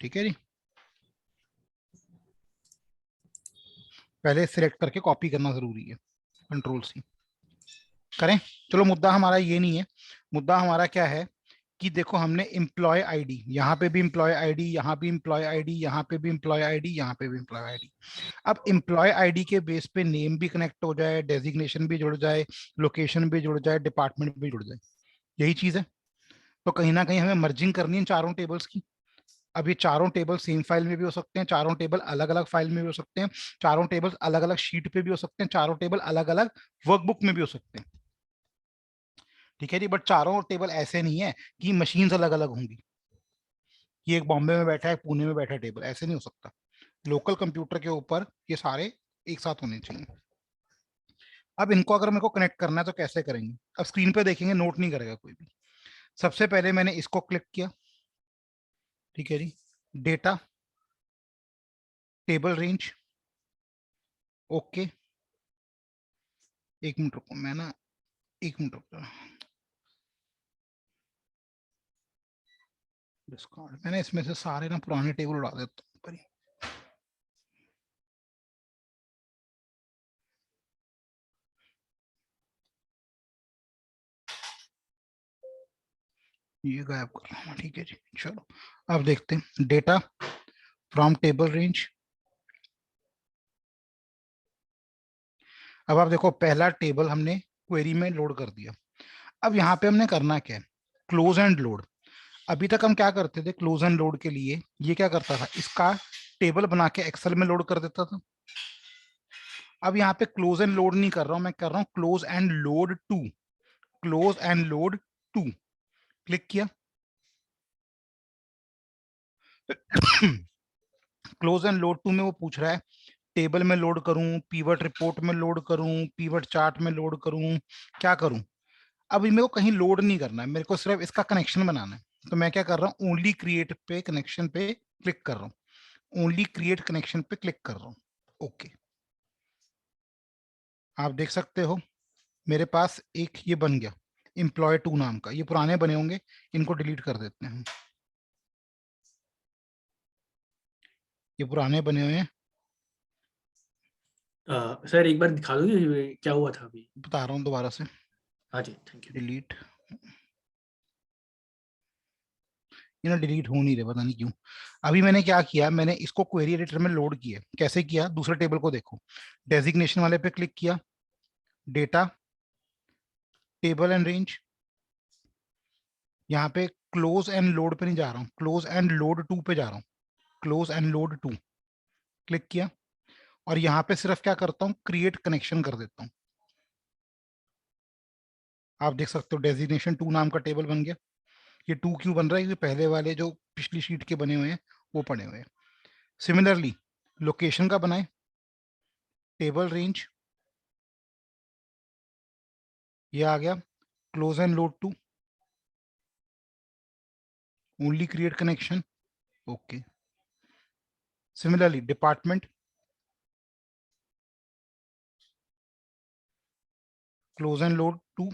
ठीक है जी। पहले सिलेक्ट करके कॉपी करना जरूरी है, कंट्रोल सी करें। चलो मुद्दा हमारा ये नहीं है, मुद्दा हमारा क्या है कि देखो हमने एम्प्लॉय आईडी, यहाँ पे भी एम्प्लॉय आईडी, यहाँ भी एम्प्लॉय आईडी, यहाँ पे भी एम्प्लॉय आईडी, यहाँ पे भी एम्प्लॉय आईडी। अब एम्प्लॉय आईडी के बेस पे नेम भी कनेक्ट हो जाए, डेजिग्नेशन भी जुड़ जाए, लोकेशन भी जुड़ जाए, डिपार्टमेंट भी जुड़ जाए, यही चीज है। तो कहीं ना कहीं हमें मर्जिंग करनी है चारों टेबल्स की। अब ये चारों टेबल सेम फाइल में भी हो सकते हैं, चारों टेबल अलग अलग फाइल में भी हो सकते हैं, चारों टेबल अलग अलग शीट पे भी हो सकते हैं, चारों टेबल अलग अलग वर्कबुक में भी हो सकते हैं, ठीक है जी। बट चारों टेबल ऐसे नहीं है कि मशीन्स अलग अलग होंगी, कि एक बॉम्बे में बैठा है, पुणे में बैठा है टेबल, ऐसे नहीं हो सकता। लोकल कंप्यूटर के ऊपर ये सारे एक साथ होने चाहिए। अब इनको अगर मेरे को कनेक्ट करना है तो कैसे करेंगे, अब स्क्रीन पे देखेंगे, नोट नहीं करेगा कोई भी। सबसे पहले मैंने इसको क्लिक किया, ठीक है जी, डेटा टेबल रेंज, ओके। एक मिनट रुको, मैं ना एक मिनट रुको, डिस्कार्ड, मैंने इसमें से सारे ना पुराने टेबल उड़ा देता हूं ऊपर ही। ये गायब कर रहा हूँ, ठीक है जी। चलो अब देखते हैं, डेटा फ्रॉम टेबल रेंज। अब आप देखो पहला टेबल हमने क्वेरी में लोड कर दिया। अब यहाँ पे हमने करना क्या है, क्लोज एंड लोड। अभी तक हम क्या करते थे, क्लोज एंड लोड के लिए ये क्या करता था, इसका टेबल बना के एक्सेल में लोड कर देता था। अब यहाँ पे क्लोज एंड लोड नहीं कर रहा हूं, मैं कर रहा हूं close and load to, close and load to, click किया। क्लोज एंड लोड टू में वो पूछ रहा है टेबल में लोड करूं, पीवट रिपोर्ट में लोड करूं, पीवट चार्ट में लोड करूं, क्या करूं। अब मेरे को कहीं लोड नहीं करना है, मेरे को सिर्फ इसका कनेक्शन बनाना है। तो मैं क्या कर रहा हूँ, ओनली क्रिएट पे कनेक्शन पे क्लिक कर रहा हूँ, ओनली क्रिएट कनेक्शन पे क्लिक कर रहा हूँ, ओके। आप देख सकते हो मेरे पास एक ये बन गया एम्प्लॉय टू नाम का। ये पुराने बने होंगे, इनको डिलीट कर देते हैं। ये पुराने बने हुए हैं, सर एक बार दिखा दोगे क्या हुआ था अभी? बता रहा हूँ दोबारा से, हाँ जी, थैंक यू। डिलीट। ये ना डिलीट हो नहीं रहे, पता नहीं क्यों। अभी मैंने क्या किया, मैंने इसको क्वेरी एडिटर में लोड किया। कैसे किया, दूसरे टेबल को देखो, डेजिग्नेशन वाले पे क्लिक किया, डेटा टेबल एंड रेंज, यहाँ पे क्लोज एंड लोड पे नहीं जा रहा हूँ, क्लोज एंड लोड टू पे जा रहा हूँ, close and load to, click किया। और यहाँ पे सिर्फ क्या करता हूँ, क्रिएट कनेक्शन कर देता हूँ। आप देख सकते हो डेजिग्नेशन टू नाम का टेबल बन गया। ये टू क्यों बन रहा है, क्योंकि पहले वाले जो पिछली शीट के बने हुए हैं वो पड़े हुए हैं। सिमिलरली लोकेशन का बनाए, टेबल रेंज, ये आ गया, close and load to, only create connection, okay. Similarly department, close and load to,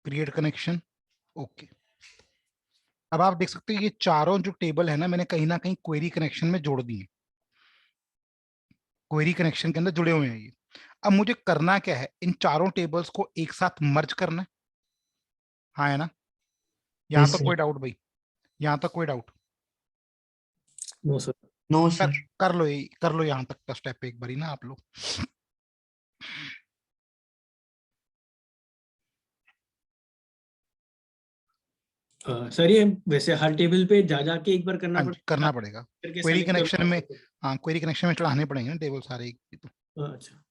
create connection, okay. अब आप देख सकते हैं ये चारों जो टेबल है ना, मैंने कहीं ना कहीं क्वेरी कनेक्शन में जोड़ दिए, क्वेरी कनेक्शन के अंदर जुड़े हुए हैं ये। अब मुझे करना क्या है, इन चारों टेबल्स को एक साथ मर्ज करना है, हाँ है ना। यहाँ Yes, तक sir. कोई डाउट भाई, यहाँ तक कोई डाउट, नो सर। No, कर, sir. कर लो, ये कर लो यहाँ तक का स्टेप एक बारी ना आप लोग। सर ये वैसे हर टेबल पे जा जाके एक बार करना हाँ जी, करना पड़ेगा, पड़ेगा, करके क्वेरी select कनेक्शन में। करना हाँ, क्वेरी कनेक्शन में चढ़ाने पड़ेंगे ना टेबल सारे एक ही तो। अच्छा।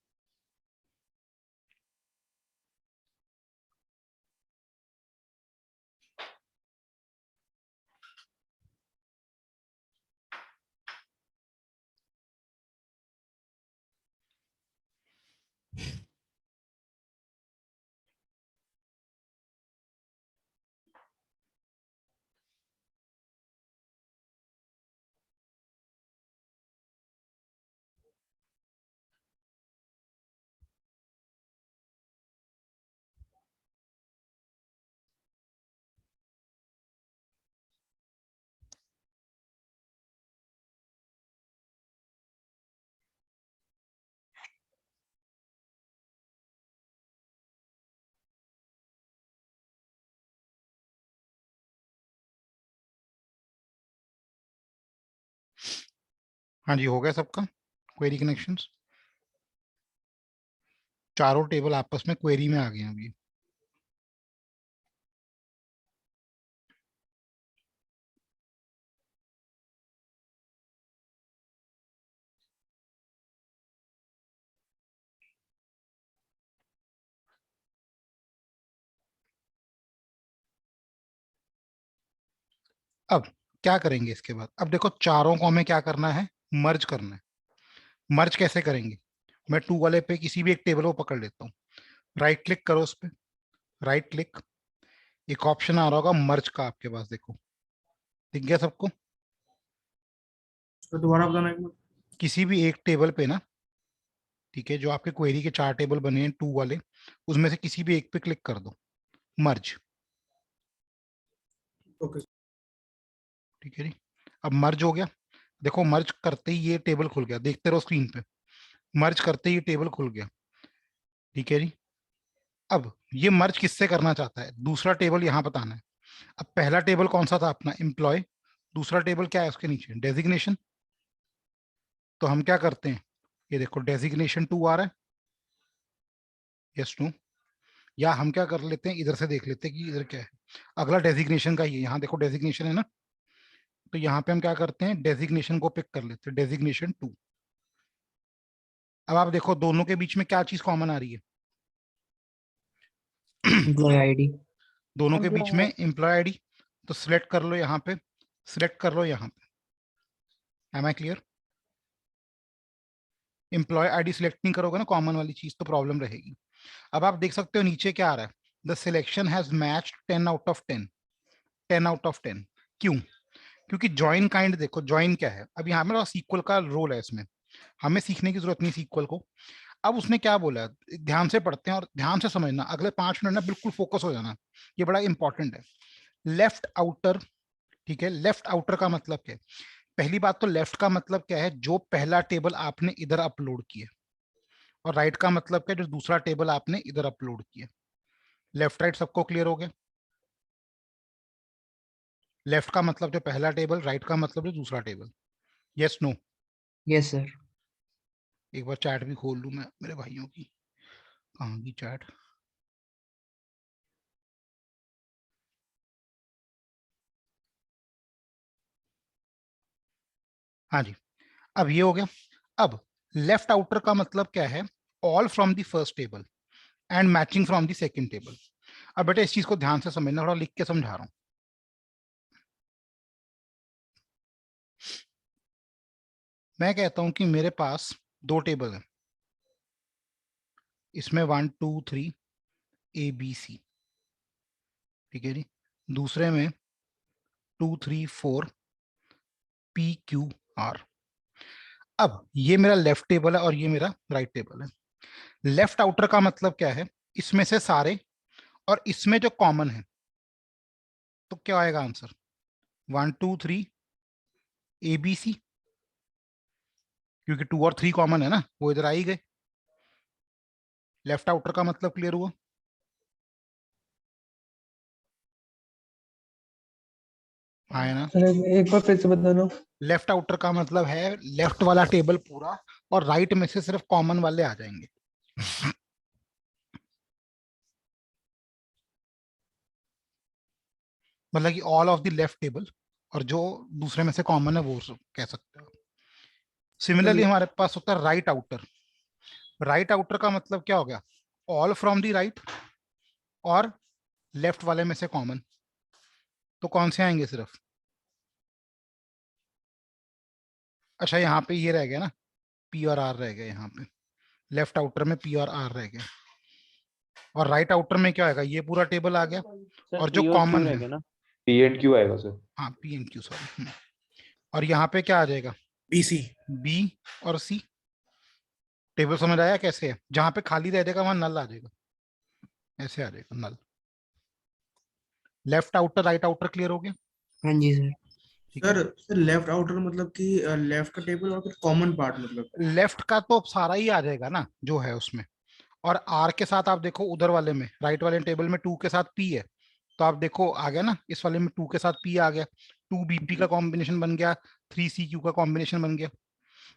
हाँ जी, हो गया सबका क्वेरी कनेक्शंस। चारों टेबल आपस में क्वेरी में आ गए हैं अभी। अब क्या करेंगे इसके बाद? अब देखो चारों को हमें क्या करना है, मर्ज करना है। मर्ज कैसे करेंगे? मैं टू वाले पे किसी भी एक टेबल को पकड़ लेता हूँ, राइट क्लिक करो उस पे, राइट क्लिक, एक ऑप्शन आ रहा होगा मर्ज का आपके पास, देखो दिख गया सबको? तो दोबारा बताना एक बार। किसी भी एक टेबल पे ना, ठीक है, जो आपके क्वेरी के 4 टेबल बने हैं टू वाले, उसमें से किसी भी एक पे क्लिक कर दो, मर्ज। ओके। ठीक है जी, अब मर्ज हो गया। देखो मर्ज करते ही ये टेबल खुल गया, देखते रहो स्क्रीन पे, मर्ज करते ही ये टेबल खुल गया। ठीक है जी, अब ये मर्ज किससे करना चाहता है? दूसरा टेबल यहाँ बताना है। अब पहला टेबल कौन सा था अपना? एम्प्लॉय। दूसरा टेबल क्या है उसके नीचे? डेजिग्नेशन। तो हम क्या करते हैं, ये देखो डेजिग्नेशन 2 आ रहा है, यस 2। या हम क्या कर लेते हैं, इधर से देख लेते हैं कि इधर क्या है। अगला डेजिग्नेशन का ही है, यहाँ देखो डेजिग्नेशन है ना, तो यहाँ पे हम क्या करते हैं, डेजिग्नेशन को पिक कर लेते हैं, डेजिग्नेशन 2। अब आप देखो दोनों के बीच में क्या चीज कॉमन आ रही है? Employee ID. दोनों के बीच में एम्प्लॉय आईडी। तो सिलेक्ट कर लो यहाँ पे, सिलेक्ट कर लो यहाँ पे। Am I clear? Employee ID select नहीं करोगे ना कॉमन वाली चीज, तो प्रॉब्लम रहेगी। अब आप देख सकते हो नीचे क्या आ रहा है, the selection has matched 10 out of 10, 10 out of 10। क्यों? क्योंकि ज्वाइन काइंड, देखो ज्वाइन क्या है, अब यहाँ मेरा सीक्वल का रोल है, इसमें हमें सीखने की जरूरत नहीं सीक्वल को। अब उसने क्या बोला, ध्यान से पढ़ते हैं और ध्यान से समझना, अगले 5 मिनट ना बिल्कुल फोकस हो जाना, ये बड़ा इंपॉर्टेंट है। लेफ्ट आउटर, ठीक है, लेफ्ट आउटर का मतलब क्या है? पहली बात तो लेफ्ट का मतलब क्या है, जो पहला टेबल आपने इधर अपलोड किया, और राइट का मतलब क्या है, जो दूसरा टेबल आपने इधर अपलोड किया। लेफ्ट राइट सबको क्लियर हो गया? लेफ्ट का मतलब जो पहला टेबल, राइट का मतलब जो दूसरा table. Yes no? Yes sir. एक बार चैट भी खोल लूं मैं मेरे भाइयों की, कहाँ की चैट? हाँ जी, अब ये हो गया। अब लेफ्ट आउटर का मतलब क्या है? All from the first table and matching from the second table. अब बेटा इस चीज को ध्यान से समझना, थोड़ा लिख के समझा रहा हूं। मैं कहता हूं कि मेरे पास 2 टेबल है, इसमें 1 2 3 ABC, ठीक है जी। दूसरे में 2 3 4 PQR। अब ये मेरा लेफ्ट टेबल है और ये मेरा राइट टेबल है। लेफ्ट आउटर का मतलब क्या है? इसमें से सारे और इसमें जो कॉमन है, तो क्या आएगा आंसर? 1 2 3 ABC, क्योंकि 2 और 3 कॉमन है ना, वो इधर आ ही गए। लेफ्ट आउटर का मतलब क्लियर हुआ? हाँ है ना? एक बार फिर से बताना। लेफ्ट आउटर का मतलब है लेफ्ट वाला टेबल पूरा, और राइट में से सिर्फ कॉमन वाले आ जाएंगे। मतलब कि all of the left table, और जो दूसरे में से कॉमन है वो कह सकते हो। सिमिलरली हमारे पास होता है राइट आउटर। राइट आउटर का मतलब क्या हो गया? ऑल फ्रॉम द राइट और लेफ्ट वाले में से कॉमन। तो कौन से आएंगे सिर्फ? अच्छा यहाँ पे ये रह गया ना, P और R रह गए यहाँ पे, लेफ्ट आउटर में P और R रह गया। और राइट आउटर में क्या आएगा? ये पूरा टेबल आ गया, और जो कॉमन है ना, P and Q आएगा सर। हाँ P and Q, सॉरी। और यहाँ पे क्या आ जाएगा? BC। B और C। टेबल समझ आया कैसे है? जहां पे खाली रह जाएगा वहां नल आ जाएगा, ऐसे आ जाएगा null. Left outer right outer clear हो गया? हाँ जी सर। ठीक है। सर लेफ्ट आउटर मतलब कि लेफ्ट का टेबल और फिर कॉमन पार्ट मतलब। लेफ्ट का तो सारा ही आ जाएगा ना जो है उसमें, और आर के साथ आप देखो उधर वाले में, राइट वाले टेबल में 2 के साथ P है, तो आप देखो आ गया ना, इस वाले में 2 के साथ P आ गया, 2 BP का कॉम्बिनेशन बन गया, 3 CQ का कॉम्बिनेशन बन गया।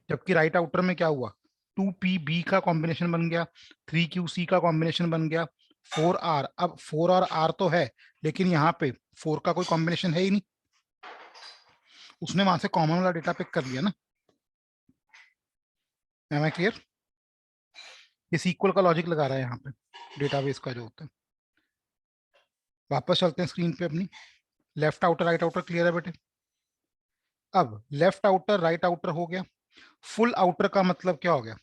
जबकि राइट आउटर में क्या हुआ, 2PB का कॉम्बिनेशन बन गया, 3QC का कॉम्बिनेशन बन गया, 4R। अब 4 और R तो है, लेकिन यहाँ पे 4 का कोई कॉम्बिनेशन है ही नहीं, उसने वहां से कॉमन वाला डेटा पिक कर लिया ना। Am I clear? ये सीक्वल का लॉजिक लगा रहा है यहाँ पे डेटाबेस का जो होता है। वापस चलते हैं स्क्रीन पे अपनी। Left outer right outer clear है बेटे? अब लेफ्ट आउटर राइट आउटर हो गया। फुल आउटर का मतलब क्या हो गया,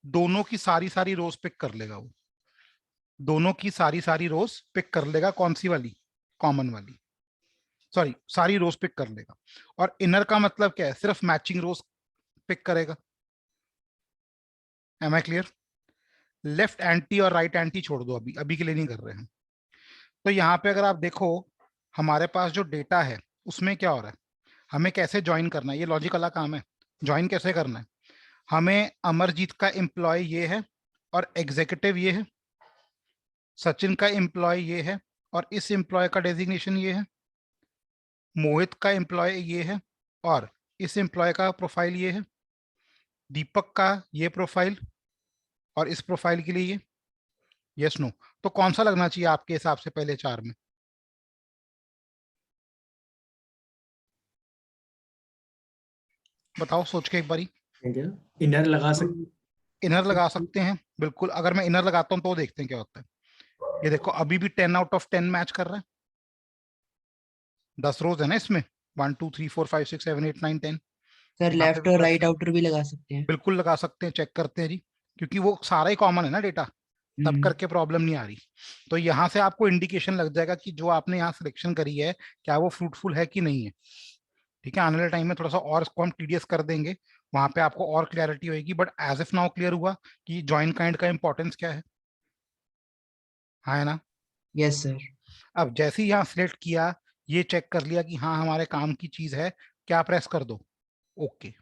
दोनों की सारी रोज पिक कर लेगा वो, दोनों की सारी रोज पिक कर लेगा। कौन सी वाली? कॉमन वाली, सॉरी सारी रोज पिक कर लेगा। और इनर का मतलब क्या है, सिर्फ मैचिंग रोज पिक करेगा। Am I clear? Left anti और राइट एंटी छोड़ दो, अभी अभी के लिए नहीं कर रहे हैं। तो यहाँ पे अगर आप देखो हमारे पास जो डेटा है उसमें क्या हो रहा है, हमें कैसे ज्वाइन करना है, ये लॉजिक वाला काम है। ज्वाइन कैसे करना है, हमें अमरजीत का एम्प्लॉय ये है और एग्जीक्यूटिव ये है, सचिन का एम्प्लॉय ये है और इस एम्प्लॉय का डेजिग्नेशन ये है, मोहित का एम्प्लॉय ये है और इस एम्प्लॉय का प्रोफाइल ये है, दीपक का ये प्रोफाइल और इस प्रोफाइल के लिए ये। Yes no? तो कौन सा लगना चाहिए आपके हिसाब से पहले 4 में? बताओ सोच के एक बारी। इनर लगा सकते, इनर लगा सकते हैं बिल्कुल। अगर मैं इनर लगाता हूं तो देखते हैं क्या होता है। ये देखो अभी भी 10 आउट ऑफ 10 मैच कर रहा है। 10 रोज है ना इसमें, 1 2 3 4 5 6 7 8 9 10। सर यहाँ पे लेफ्ट भी और 10 राइट आउटर भी लगा सकते हैं। बिल्कुल लगा सकते हैं, चेक करते हैं जी, क्योंकि वो सारा ही कॉमन है ना डेटा, तब करके प्रॉब्लम नहीं आ रही। तो यहाँ से आपको इंडिकेशन लग जाएगा कि जो आपने यहाँ सिलेक्शन करी है क्या वो फ्रूटफुल है कि नहीं है। ठीक है, आने वाले टाइम में थोड़ा सा और इसको हम टीडीएस कर देंगे, वहां पे आपको और क्लैरिटी होगी। But as if now clear हुआ कि ज्वाइन काइंड का इंपॉर्टेंस क्या है। हाँ है ना? Yes sir. अब जैसे ही यहाँ सिलेक्ट किया, ये चेक कर लिया कि हाँ हमारे काम की चीज है, क्या प्रेस कर दो? ओके।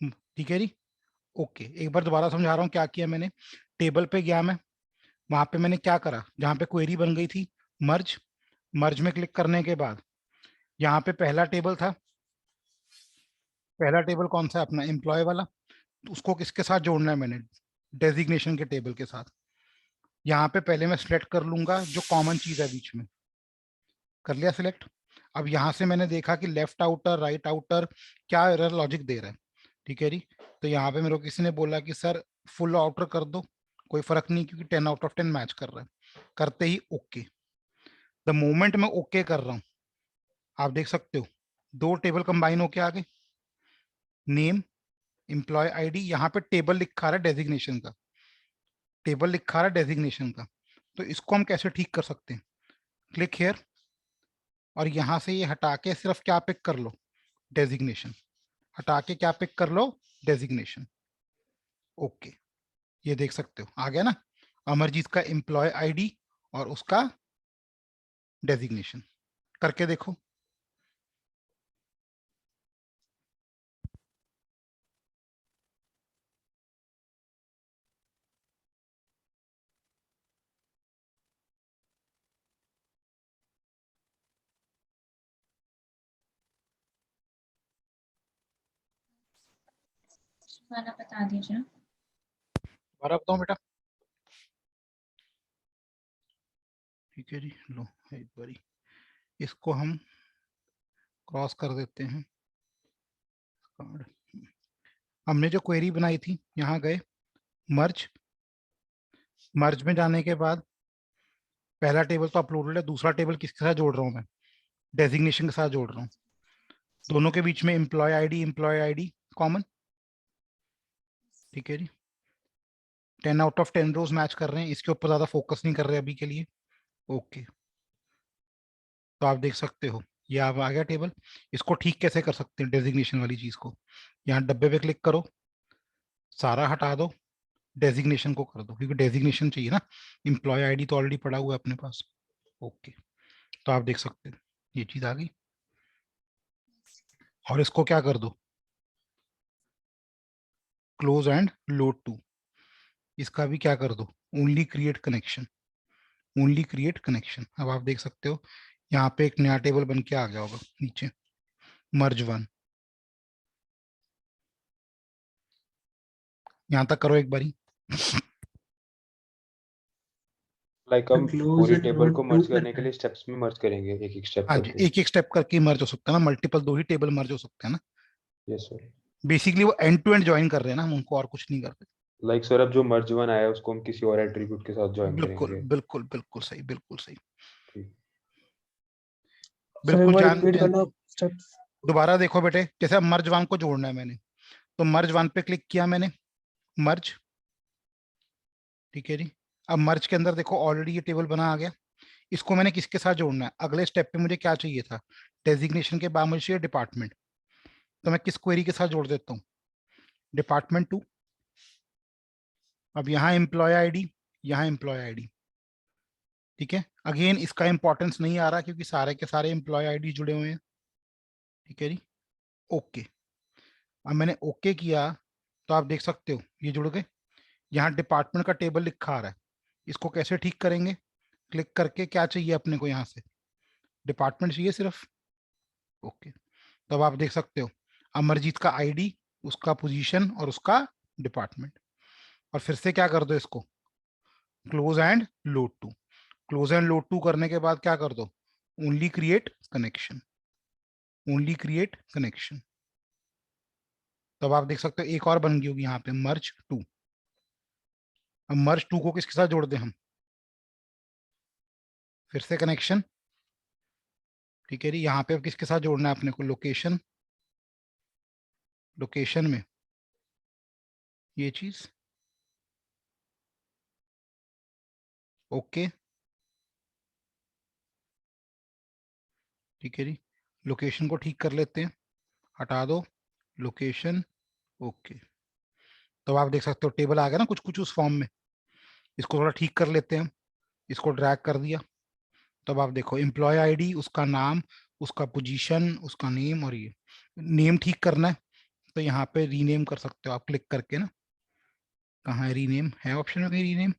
ठीक है जी, ओके। एक बार दोबारा समझा रहा हूँ क्या किया मैंने। टेबल पे गया मैं, वहां पे मैंने क्या करा, जहाँ पे क्वेरी बन गई थी मर्ज, मर्ज में क्लिक करने के बाद यहाँ पे पहला टेबल था, पहला टेबल कौन सा है अपना एम्प्लॉय वाला, उसको किसके साथ जोड़ना है मैंने, डेजिग्नेशन के टेबल के साथ। यहाँ पे पहले मैं सिलेक्ट कर लूंगा जो कॉमन चीज है बीच में, कर लिया सिलेक्ट। अब यहाँ से मैंने देखा कि लेफ्ट आउटर राइट आउटर क्या एरर लॉजिक दे रहा है। ठीक है जी, तो यहाँ पे मेरे को किसी ने बोला कि सर फुल आउटर कर दो, कोई फर्क नहीं क्योंकि 10 आउट ऑफ 10 मैच कर रहा है। करते ही ओके। द मोमेंट मैं ओके कर रहा हूँ, आप देख सकते हो 2 टेबल कंबाइन होके आ गए, नेम एम्प्लॉय आईडी, यहाँ पे टेबल लिखा रहा है डेजिग्नेशन का, टेबल लिखा रहा है डेजिग्नेशन का। तो इसको हम कैसे ठीक कर सकते हैं, क्लिक हियर और यहाँ से ये हटा के सिर्फ क्या पिक कर लो, डेजिग्नेशन। हटा के क्या पिक कर लो, डेजिग्नेशन। ओके, ये देख सकते हो आ गया ना, अमरजीत का एम्प्लॉय आईडी और उसका डेजिग्नेशन। करके देखो। वाला बता दीजिए। दोबारा बताओ बेटा। ठीक है जी, लो एक बारी इसको हम क्रॉस कर देते हैं। हमने जो क्वेरी बनाई थी, यहाँ गए मर्ज, मर्ज में जाने के बाद पहला टेबल तो अपलोडेड है, दूसरा टेबल किसके साथ जोड़ रहा हूँ मैं, डेजिग्नेशन के साथ जोड़ रहा हूँ। दोनों के बीच में एम्प्लॉय आईडी कॉमन। ठीक है जी, 10 आउट ऑफ 10 रोज मैच कर रहे हैं, इसके ऊपर ज्यादा फोकस नहीं कर रहे अभी के लिए। ओके, तो आप देख सकते हो ये आप आ गया टेबल। इसको ठीक कैसे कर सकते हैं डेजिग्नेशन वाली चीज को, यहाँ डब्बे पे क्लिक करो, सारा हटा दो, डेजिग्नेशन को कर दो, क्योंकि डेजिग्नेशन चाहिए ना, एम्प्लॉय आईडी तो ऑलरेडी पड़ा हुआ है अपने पास। ओके, तो आप देख सकते हो ये चीज आ गई। और इसको क्या कर दो, क्लोज एंड लोड टू, इसका भी क्या कर दो, only create connection, only create connection. अब आप देख सकते हो यहाँ पे एक नया टेबल बन के आ गया होगा नीचे, मर्ज 1। यहाँ तक करो एक बारी। लाइक तो हम close पूरी and टेबल load को two मर्ज करने करना के लिए स्टेप्स में मर्ज करेंगे, एक एक स्टेप हाँ जी, करके। एक एक स्टेप करके मर्ज हो सकता है ना, मल्टीपल 2 ही टेबल मर्ज हो सकते हैं ना। Yes sir. बेसिकली वो एंड टू एंड ज्वाइन कर रहे हैं ना, हम उनको और कुछ नहीं कर रहे। लाइक सर अब जो मर्ज वन आया है उसको हम किसी और एट्रीब्यूट के साथ ज्वाइन बिल्कुल करेंगे। बिल्कुल बिल्कुल सही, बिल्कुल सही, ठीक। बिल्कुल जान। repeat करना steps। दोबारा देखो बेटे, जैसे अब मर्ज वन को जोड़ना है मैंने, तो मर्ज वन पे क्लिक किया मैंने, मर्ज, ठीक है जी। अब मर्ज के अंदर देखो ऑलरेडी ये टेबल बना आ गया। इसको मैंने किसके साथ जोड़ना है, अगले स्टेप पे मुझे क्या चाहिए था, डेजिग्नेशन के बाद मुझे चाहिए डिपार्टमेंट, तो मैं किस क्वेरी के साथ जोड़ देता हूँ, डिपार्टमेंट 2। अब यहाँ एम्प्लॉय आईडी, यहाँ एम्प्लॉय आईडी, ठीक है। अगेन इसका इंपॉर्टेंस नहीं आ रहा क्योंकि सारे के सारे एम्प्लॉय आईडी जुड़े हुए हैं, ठीक है जी। ओके, अब मैंने ओके किया तो आप देख सकते हो ये जुड़ गए। यहाँ डिपार्टमेंट का टेबल लिखा आ रहा है, इसको कैसे ठीक करेंगे, क्लिक करके क्या चाहिए अपने को, यहाँ से डिपार्टमेंट चाहिए सिर्फ। ओके, तो अब आप देख सकते हो अमरजीत का आईडी, उसका पोजीशन और उसका डिपार्टमेंट। और फिर से क्या कर दो, इसको close and load to. Close and load to करने के बाद क्या कर दो, only create connection, only create connection. तब आप देख सकते हो एक और बन गई होगी यहाँ पे, मर्ज टू। अब मर्ज टू को किसके साथ जोड़ दें हम, फिर से कनेक्शन, ठीक है जी। यहाँ पे अब किसके साथ जोड़ना है अपने को, लोकेशन, लोकेशन में ये चीज, ओके, ठीक है जी। लोकेशन को ठीक कर लेते हैं, हटा दो लोकेशन, ओके। तो आप देख सकते हो टेबल आ गया ना कुछ कुछ उस फॉर्म में। इसको थोड़ा ठीक कर लेते हैं हम, इसको ड्रैग कर दिया। तब आप देखो एम्प्लॉय आईडी, उसका नाम, उसका पोजीशन, उसका नेम, और ये नेम ठीक करना है तो यहाँ पे रीनेम कर सकते हो आप क्लिक करके ना। कहाँ है रीनेम, है ऑप्शन में कहीं रीनेम,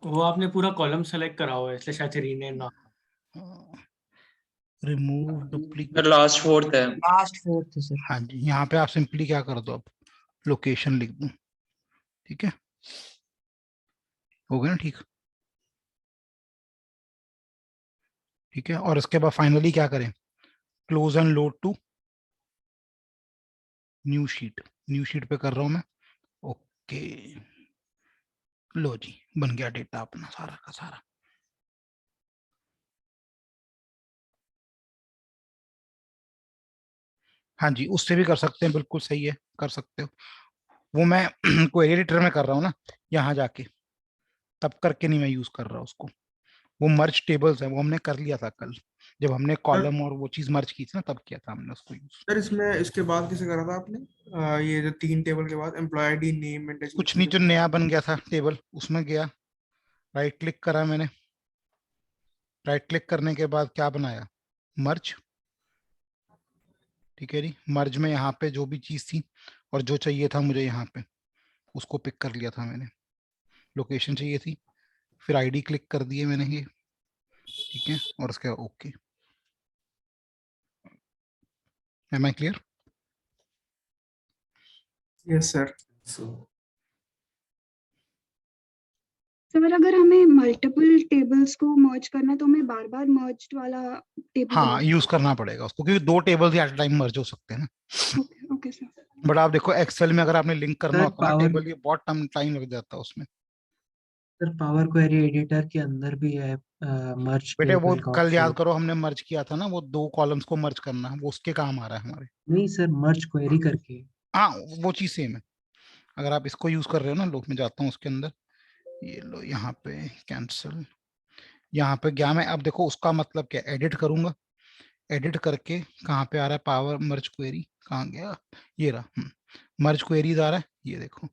वो आपने पूरा कॉलम सेलेक्ट करा हुआ है इसलिए शायद रीनेम ना। रिमूव डुप्लीकेट, लास्ट फोर्थ है। last fourth है सर। हाँ जी। यहाँ पे आप सिंपली क्या कर दो, अब लोकेशन लिख दो, ठीक है, हो गया ना ठीक, ठीक है। और इसके बाद फाइनली क्या करें, close and load to new sheet, new sheet पे कर रहा हूं मैं, ओके। लो जी, बन गया डेटा अपना सारा का सारा। हाँ जी, उससे भी कर सकते हैं, बिल्कुल सही है, कर सकते हो। वो मैं क्वेरी एडिटर में कर रहा हूँ ना, यहाँ जाके, तब करके नहीं मैं यूज कर रहा उसको। वो मर्ज टेबल्स है, वो हमने कर लिया था कल, जब हमने कॉलम और वो चीज मर्ज की थी ना, तब किया था हमने उसको यूज। सर इसमें इसके बाद किसे करा था आपने, ये जो 3 टेबल के बाद एम्प्लॉय आईडी, नेम एंड कुछ नहीं, जो नया बन गया था टेबल उसमें गया, राइट क्लिक करा मैंने, राइट क्लिक करने के बाद क्या बनाया, मर्ज, ठीक है जी। मर्ज में यहाँ पे जो भी चीज थी और जो चाहिए था मुझे यहाँ पे, उसको पिक कर लिया था मैंने। लोकेशन चाहिए थी, फिर आईडी क्लिक कर दिए मैंने ये, ठीक है, और उसके बाद okay. Am I clear? Yes sir. Sir अगर हमें मल्टीपल टेबल्स को मर्ज करना है तो हमें बार बार मर्ज वाला टेबल हाँ, यूज करना पड़ेगा उसको, क्योंकि 2 टेबल्स एट टाइम मर्ज हो सकते हैं ना। Okay okay sir. बट आप देखो एक्सेल में अगर आपने लिंक करना सर होता है ना पावर टेबल, ये बहुत टाइम लग जाता है उसमें। सर पावर क्वेरी एडिटर के अंदर भी है मर्ज बेटे वो टेबल का कल याद ऑप्शन। करो हमने मर्ज किया था ना, वो 2 कॉलम्स को मर्ज करना, वो उसके काम आ रहा है हमारे। नहीं सर, मर्ज क्वेरी करके। हाँ, वो चीज सेम है। अगर आप इसको यूज कर रहे हो ना, लो मैं जाता हूँ उसके अंदर, ये लो यहाँ पे कैंसिल, यहाँ पे गया मैं। अब देखो उसका मतलब क्या, एडिट करूंगा, एडिट करके कहाँ पे आ रहा है, पावर मर्ज क्वेरी, कहाँ गया, ये रहा, मर्ज क्वेरीज आ रहा है, ये देखो,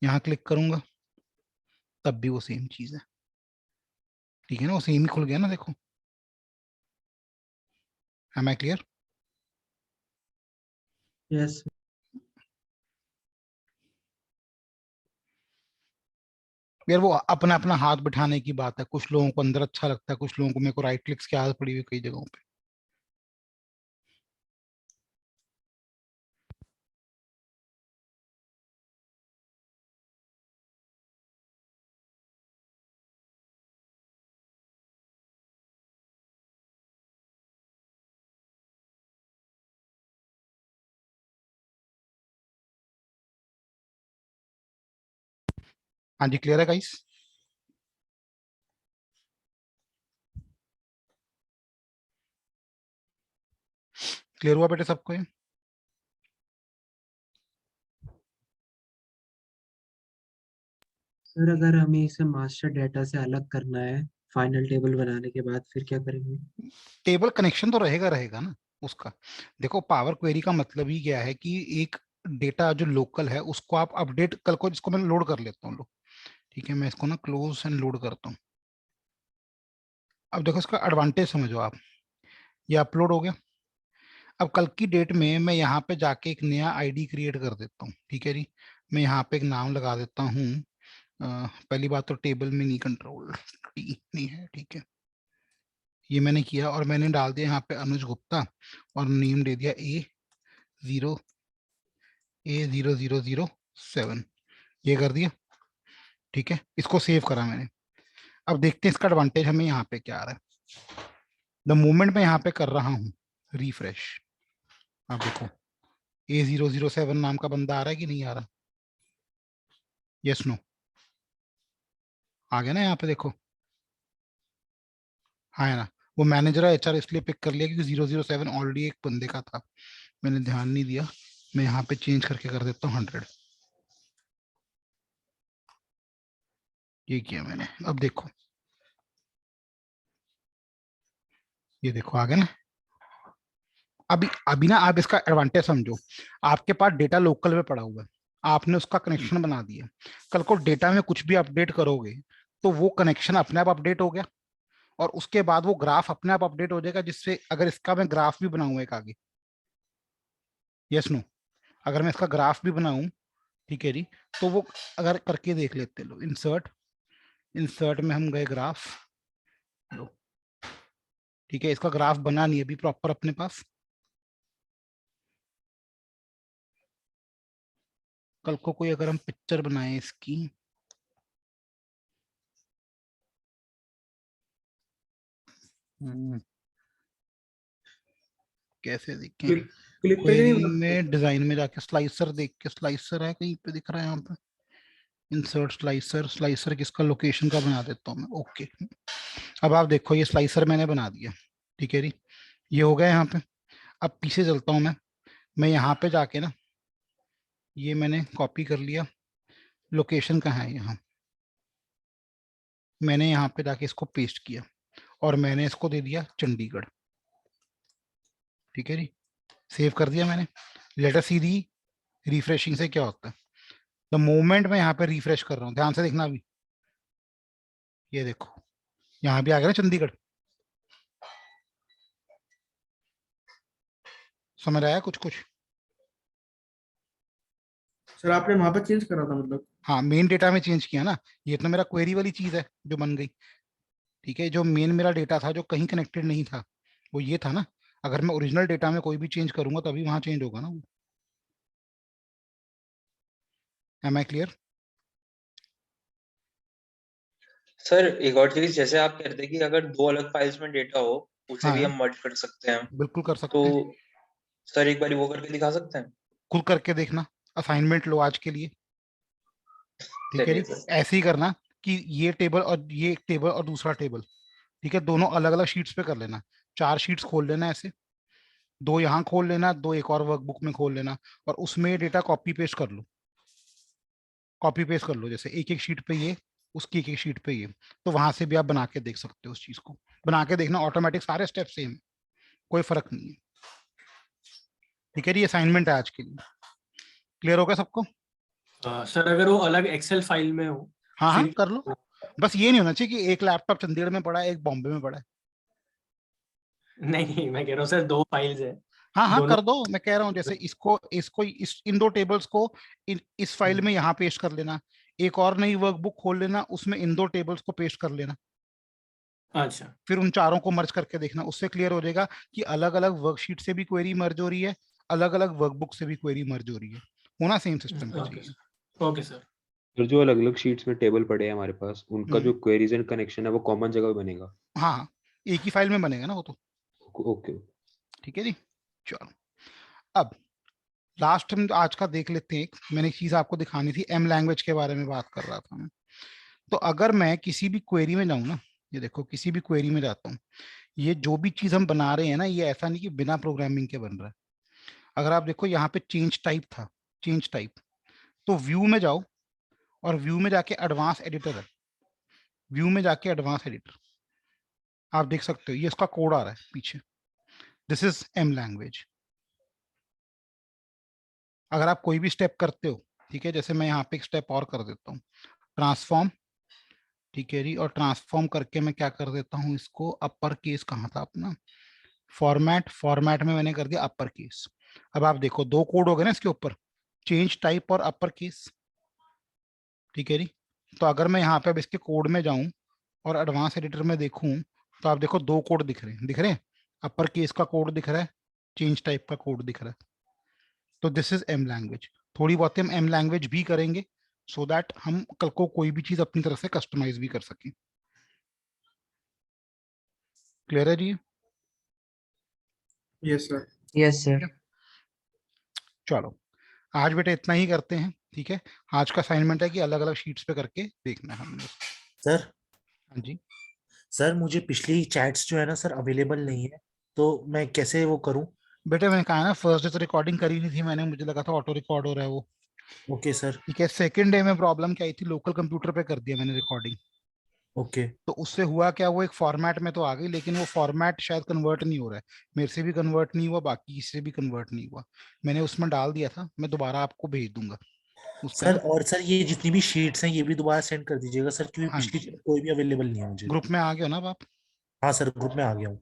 यहाँ क्लिक करूंगा तब भी वो सेम चीज है, ठीक है ना, वो सेम ही खुल गया ना, देखो। M I clear? यस यार वो अपना अपना हाथ बिठाने की बात है, कुछ लोगों को अंदर अच्छा लगता है, कुछ लोगों को, मेरे को राइट क्लिक्स की आदत पड़ी हुई कई जगहों पे। हाँ जी, क्लियर है गाइस? क्लियर हुआ बेटे सबको ये? सर अगर हमें इसे मास्टर डेटा से अलग करना है फाइनल टेबल बनाने के बाद फिर क्या करेंगे? टेबल कनेक्शन तो रहेगा ना उसका। देखो पावर क्वेरी का मतलब ही क्या है कि एक डेटा जो लोकल है उसको आप अपडेट, कल को इसको मैं लोड कर लेता हूँ। लो ठीक है, मैं इसको ना क्लोज एंड लोड करता हूँ। अब देखो इसका एडवांटेज समझो आप, ये अपलोड हो गया। अब कल की डेट में मैं यहाँ पे जाके एक नया आईडी क्रिएट कर देता हूँ। ठीक है जी, मैं यहाँ पे एक नाम लगा देता हूँ। पहली बात तो टेबल में नहीं, कंट्रोल टी नहीं है। ठीक है, ये मैंने किया और मैंने डाल दिया यहाँ पे अनुज गुप्ता और नेम दे दिया A0007, ये कर दिया। ठीक है, इसको सेव करा मैंने। अब देखते हैं इसका एडवांटेज हमें यहाँ पे क्या आ रहा है। द मोमेंट मैं यहाँ पे कर रहा हूँ रिफ्रेश, अब देखो A007 नाम का बंदा आ रहा है कि नहीं आ रहा? Yes no? आ गया ना यहाँ पे, देखो हाँ है ना। वो मैनेजर है HR इसलिए पिक कर लिया क्योंकि 007 ऑलरेडी एक बंदे का था, मैंने ध्यान नहीं दिया। मैं यहाँ पे चेंज करके कर देता हूँ 100, ये किया मैंने। अब देखो, ये देखो आ गया ना। अभी ना आप इसका एडवांटेज समझो। आपके पास डेटा लोकल में पड़ा हुआ है, आपने उसका कनेक्शन बना दिया। कल को डेटा में कुछ भी अपडेट करोगे तो वो कनेक्शन अपने आप अपडेट हो गया और उसके बाद वो ग्राफ अपने आप अपडेट हो जाएगा, जिससे अगर इसका मैं ग्राफ भी बनाऊंगा एक आगे, यस नो, अगर मैं इसका ग्राफ भी बनाऊं, ठीक है जी, तो वो अगर करके देख लेते लो, इंसर्ट, इंसर्ट में हम गए ग्राफ, लो ठीक है, इसका ग्राफ बना नहीं अभी प्रॉपर अपने पास। कल को कोई अगर हम पिक्चर बनाए इसकी, कैसे देखें, क्लिक करके नहीं क्वेरी बना सकते? में डिजाइन में जाके स्लाइसर देख के, स्लाइसर है कहीं पे दिख रहा है यहाँ पे, इंसर्ट स्लाइसर, स्लाइसर किसका लोकेशन का बना देता हूँ मैं। ओके, अब आप देखो ये स्लाइसर मैंने बना दिया। ठीक है जी, ये हो गया यहाँ पे। अब पीछे चलता हूँ मैं यहाँ पे जाके ना, ये मैंने कॉपी कर लिया, लोकेशन कहाँ है यहाँ, मैंने यहाँ पे जाके इसको पेस्ट किया और मैंने इसको दे दिया चंडीगढ़। ठीक है जी, सेव कर दिया मैंने। लेट अस सी दी रिफ्रेशिंग से क्या होता है। द मोमेंट मैं यहाँ पे रिफ्रेश कर रहा हूँ, ध्यान से देखना अभी, ये देखो यहाँ भी आ गया ना चंडीगढ़। समझ आया कुछ कुछ? सर आपने वहां पर चेंज करा था मतलब? हाँ, मेन डेटा में चेंज किया ना, ये तो मेरा क्वेरी वाली चीज है जो बन गई। ठीक है, जो मेन मेरा डेटा था जो कहीं कनेक्टेड नहीं था वो ये था ना। अगर मैं ओरिजिनल डेटा में कोई भी चेंज करूंगा तभी वहां चेंज होगा ना वो। M I clear? सर एक और चीज, जैसे आप कह रहे थे कि अगर दो अलग फाइल्स में डेटा हो उसे हाँ भी हम मर्ज कर सकते हैं, बिल्कुल कर तो सकते हैं। सर एक बार वो करके दिखा सकते हैं? खुद करके देखना, असाइनमेंट लो आज के लिए। ठीक है चलिए जी, सर। ऐसे ही करना कि ये टेबल और ये एक टेबल और दूसरा टेबल, ठीक है, दोनों अलग अलग शीट्स पे कर लेना। 4 शीट्स खोल लेना ऐसे, 2 यहाँ खोल लेना, 2 एक और वर्कबुक में खोल लेना और उसमें डेटा कॉपी पेस्ट कर लो। कॉपी पेस्ट कर लो, जैसे एक एक शीट पे ये, उसकी एक एक शीट पे ये, तो वहां से भी आप बना के देख सकते हो उस चीज को। बना के देखना, ऑटोमेटिक सारे स्टेप सेम है, कोई फर्क नहीं है। ठीक है, ये असाइनमेंट है आज के लिए। क्लियर हो गया सबको? सर अगर वो अलग एक्सेल फाइल में हो हाँ हाँ फिर? कर लो, बस ये नहीं होना चाहिए कि एक लैपटॉप चंडीगढ़ में पड़ा है एक बॉम्बे में पड़ा है। नहीं मैं कह रहा हूँ सर 2 फाइल्स है हाँ हाँ दोनों। कर दो, मैं कह रहा हूँ जैसे इसको इसको इन 2 टेबल्स को इस फाइल में यहाँ पेस्ट कर लेना, एक और नई वर्कबुक खोल लेना, उसमें इन 2 टेबल्स को पेस्ट कर लेना, अच्छा फिर उन चारों को मर्ज करके देखना। उससे क्लियर हो जाएगा कि अलग अलग वर्कशीट से भी क्वेरी मर्ज हो रही है, अलग अलग वर्कबुक से भी क्वेरी मर्ज हो रही है, होना सेम सिस्टम पे ओके चाहिए। Sir, okay sir. और जो अलग अलग शीट्स में टेबल पड़े हैं हमारे पास, उनका जो हम्म, क्वेरीज एंड कनेक्शन है वो कॉमन जगह पे बनेगा। हाँ हाँ, एक ही फाइल में बनेगा ना वो तो। ओके। ठीक है जी, चलो अब लास्ट हम आज का देख लेते हैं। मैंने एक चीज आपको दिखानी थी, एम लैंग्वेज के बारे में बात कर रहा था मैं। तो अगर मैं किसी भी क्वेरी में जाऊं ना, ये देखो किसी भी क्वेरी में जाता हूँ, ये जो भी चीज हम बना रहे हैं ना, ये ऐसा नहीं कि बिना प्रोग्रामिंग के बन रहा है। अगर आप देखो यहाँ पे चेंज टाइप था, चेंज टाइप, तो व्यू में जाओ और व्यू में जाके एडवांस एडिटर है, व्यू में जाके एडवांस एडिटर आप देख सकते हो, ये इसका कोड आ रहा है पीछे, दिस इज एम लैंग्वेज। अगर आप कोई भी स्टेप करते हो, ठीक है, जैसे मैं यहाँ पे एक स्टेप और कर देता हूँ, ट्रांसफॉर्म, ठीक है जी, और ट्रांसफॉर्म करके मैं क्या कर देता हूँ इसको, अपर केस कहाँ था अपना, फॉर्मेट, फॉर्मेट में मैंने कर दिया अपर केस। अब आप देखो दो कोड हो गए ना इसके ऊपर, चेंज टाइप और अपर केस, ठीक है जी। तो अगर मैं यहाँ पे अब इसके कोड में जाऊं और एडवांस एडिटर में देखूं, तो आप देखो दो कोड दिख रहे हैं, अपर केस का कोड दिख रहा है, चेंज टाइप का कोड दिख रहा है। तो दिस इज एम लैंग्वेज। थोड़ी बहुत हम एम लैंग्वेज भी करेंगे सो दैट हम कल को कोई भी चीज अपनी तरफ से कस्टमाइज भी कर सकें। क्लियर है जी? Yes sir. Yes sir. चलो आज बेटा इतना ही करते हैं, ठीक है। आज का असाइनमेंट है कि अलग अलग शीट्स पे करके देखना है हमने। सर हाँ जी सर मुझे पिछली चैट्स जो है ना सर अवेलेबल नहीं है, तो मैं कैसे वो करूं? बेटा, मैंने कहा ना फर्स्ट डे तो रिकॉर्डिंग करी नहीं थी मैंने, मुझे लगा था ऑटो रिकॉर्ड हो रहा है वो। Okay sir. ठीक है, सेकंड डे में प्रॉब्लम क्या आई थी, लोकल कंप्यूटर पे कर दिया मैंने रिकॉर्डिंग, ओके तो उससे हुआ क्या, वो एक फॉर्मेट में तो आ गई, लेकिन वो फॉर्मेट शायद कन्वर्ट नहीं हो रहा है, मेरे से भी कन्वर्ट नहीं हुआ, बाकी से भी कन्वर्ट नहीं हुआ। मैंने उसमें डाल दिया था, मैं दोबारा आपको भेज दूंगा उसका सर। ना। और सर ये जितनी भी शीट्स हैं ये भी दोबारा सेंड कर दीजिएगा सर, क्योंकि हाँ पिछली जी, कोई भी अवेलेबल नहीं है मुझे। ग्रुप में आ गए हो ना अब आप? हाँ सर, ग्रुप में आ गया हूँ।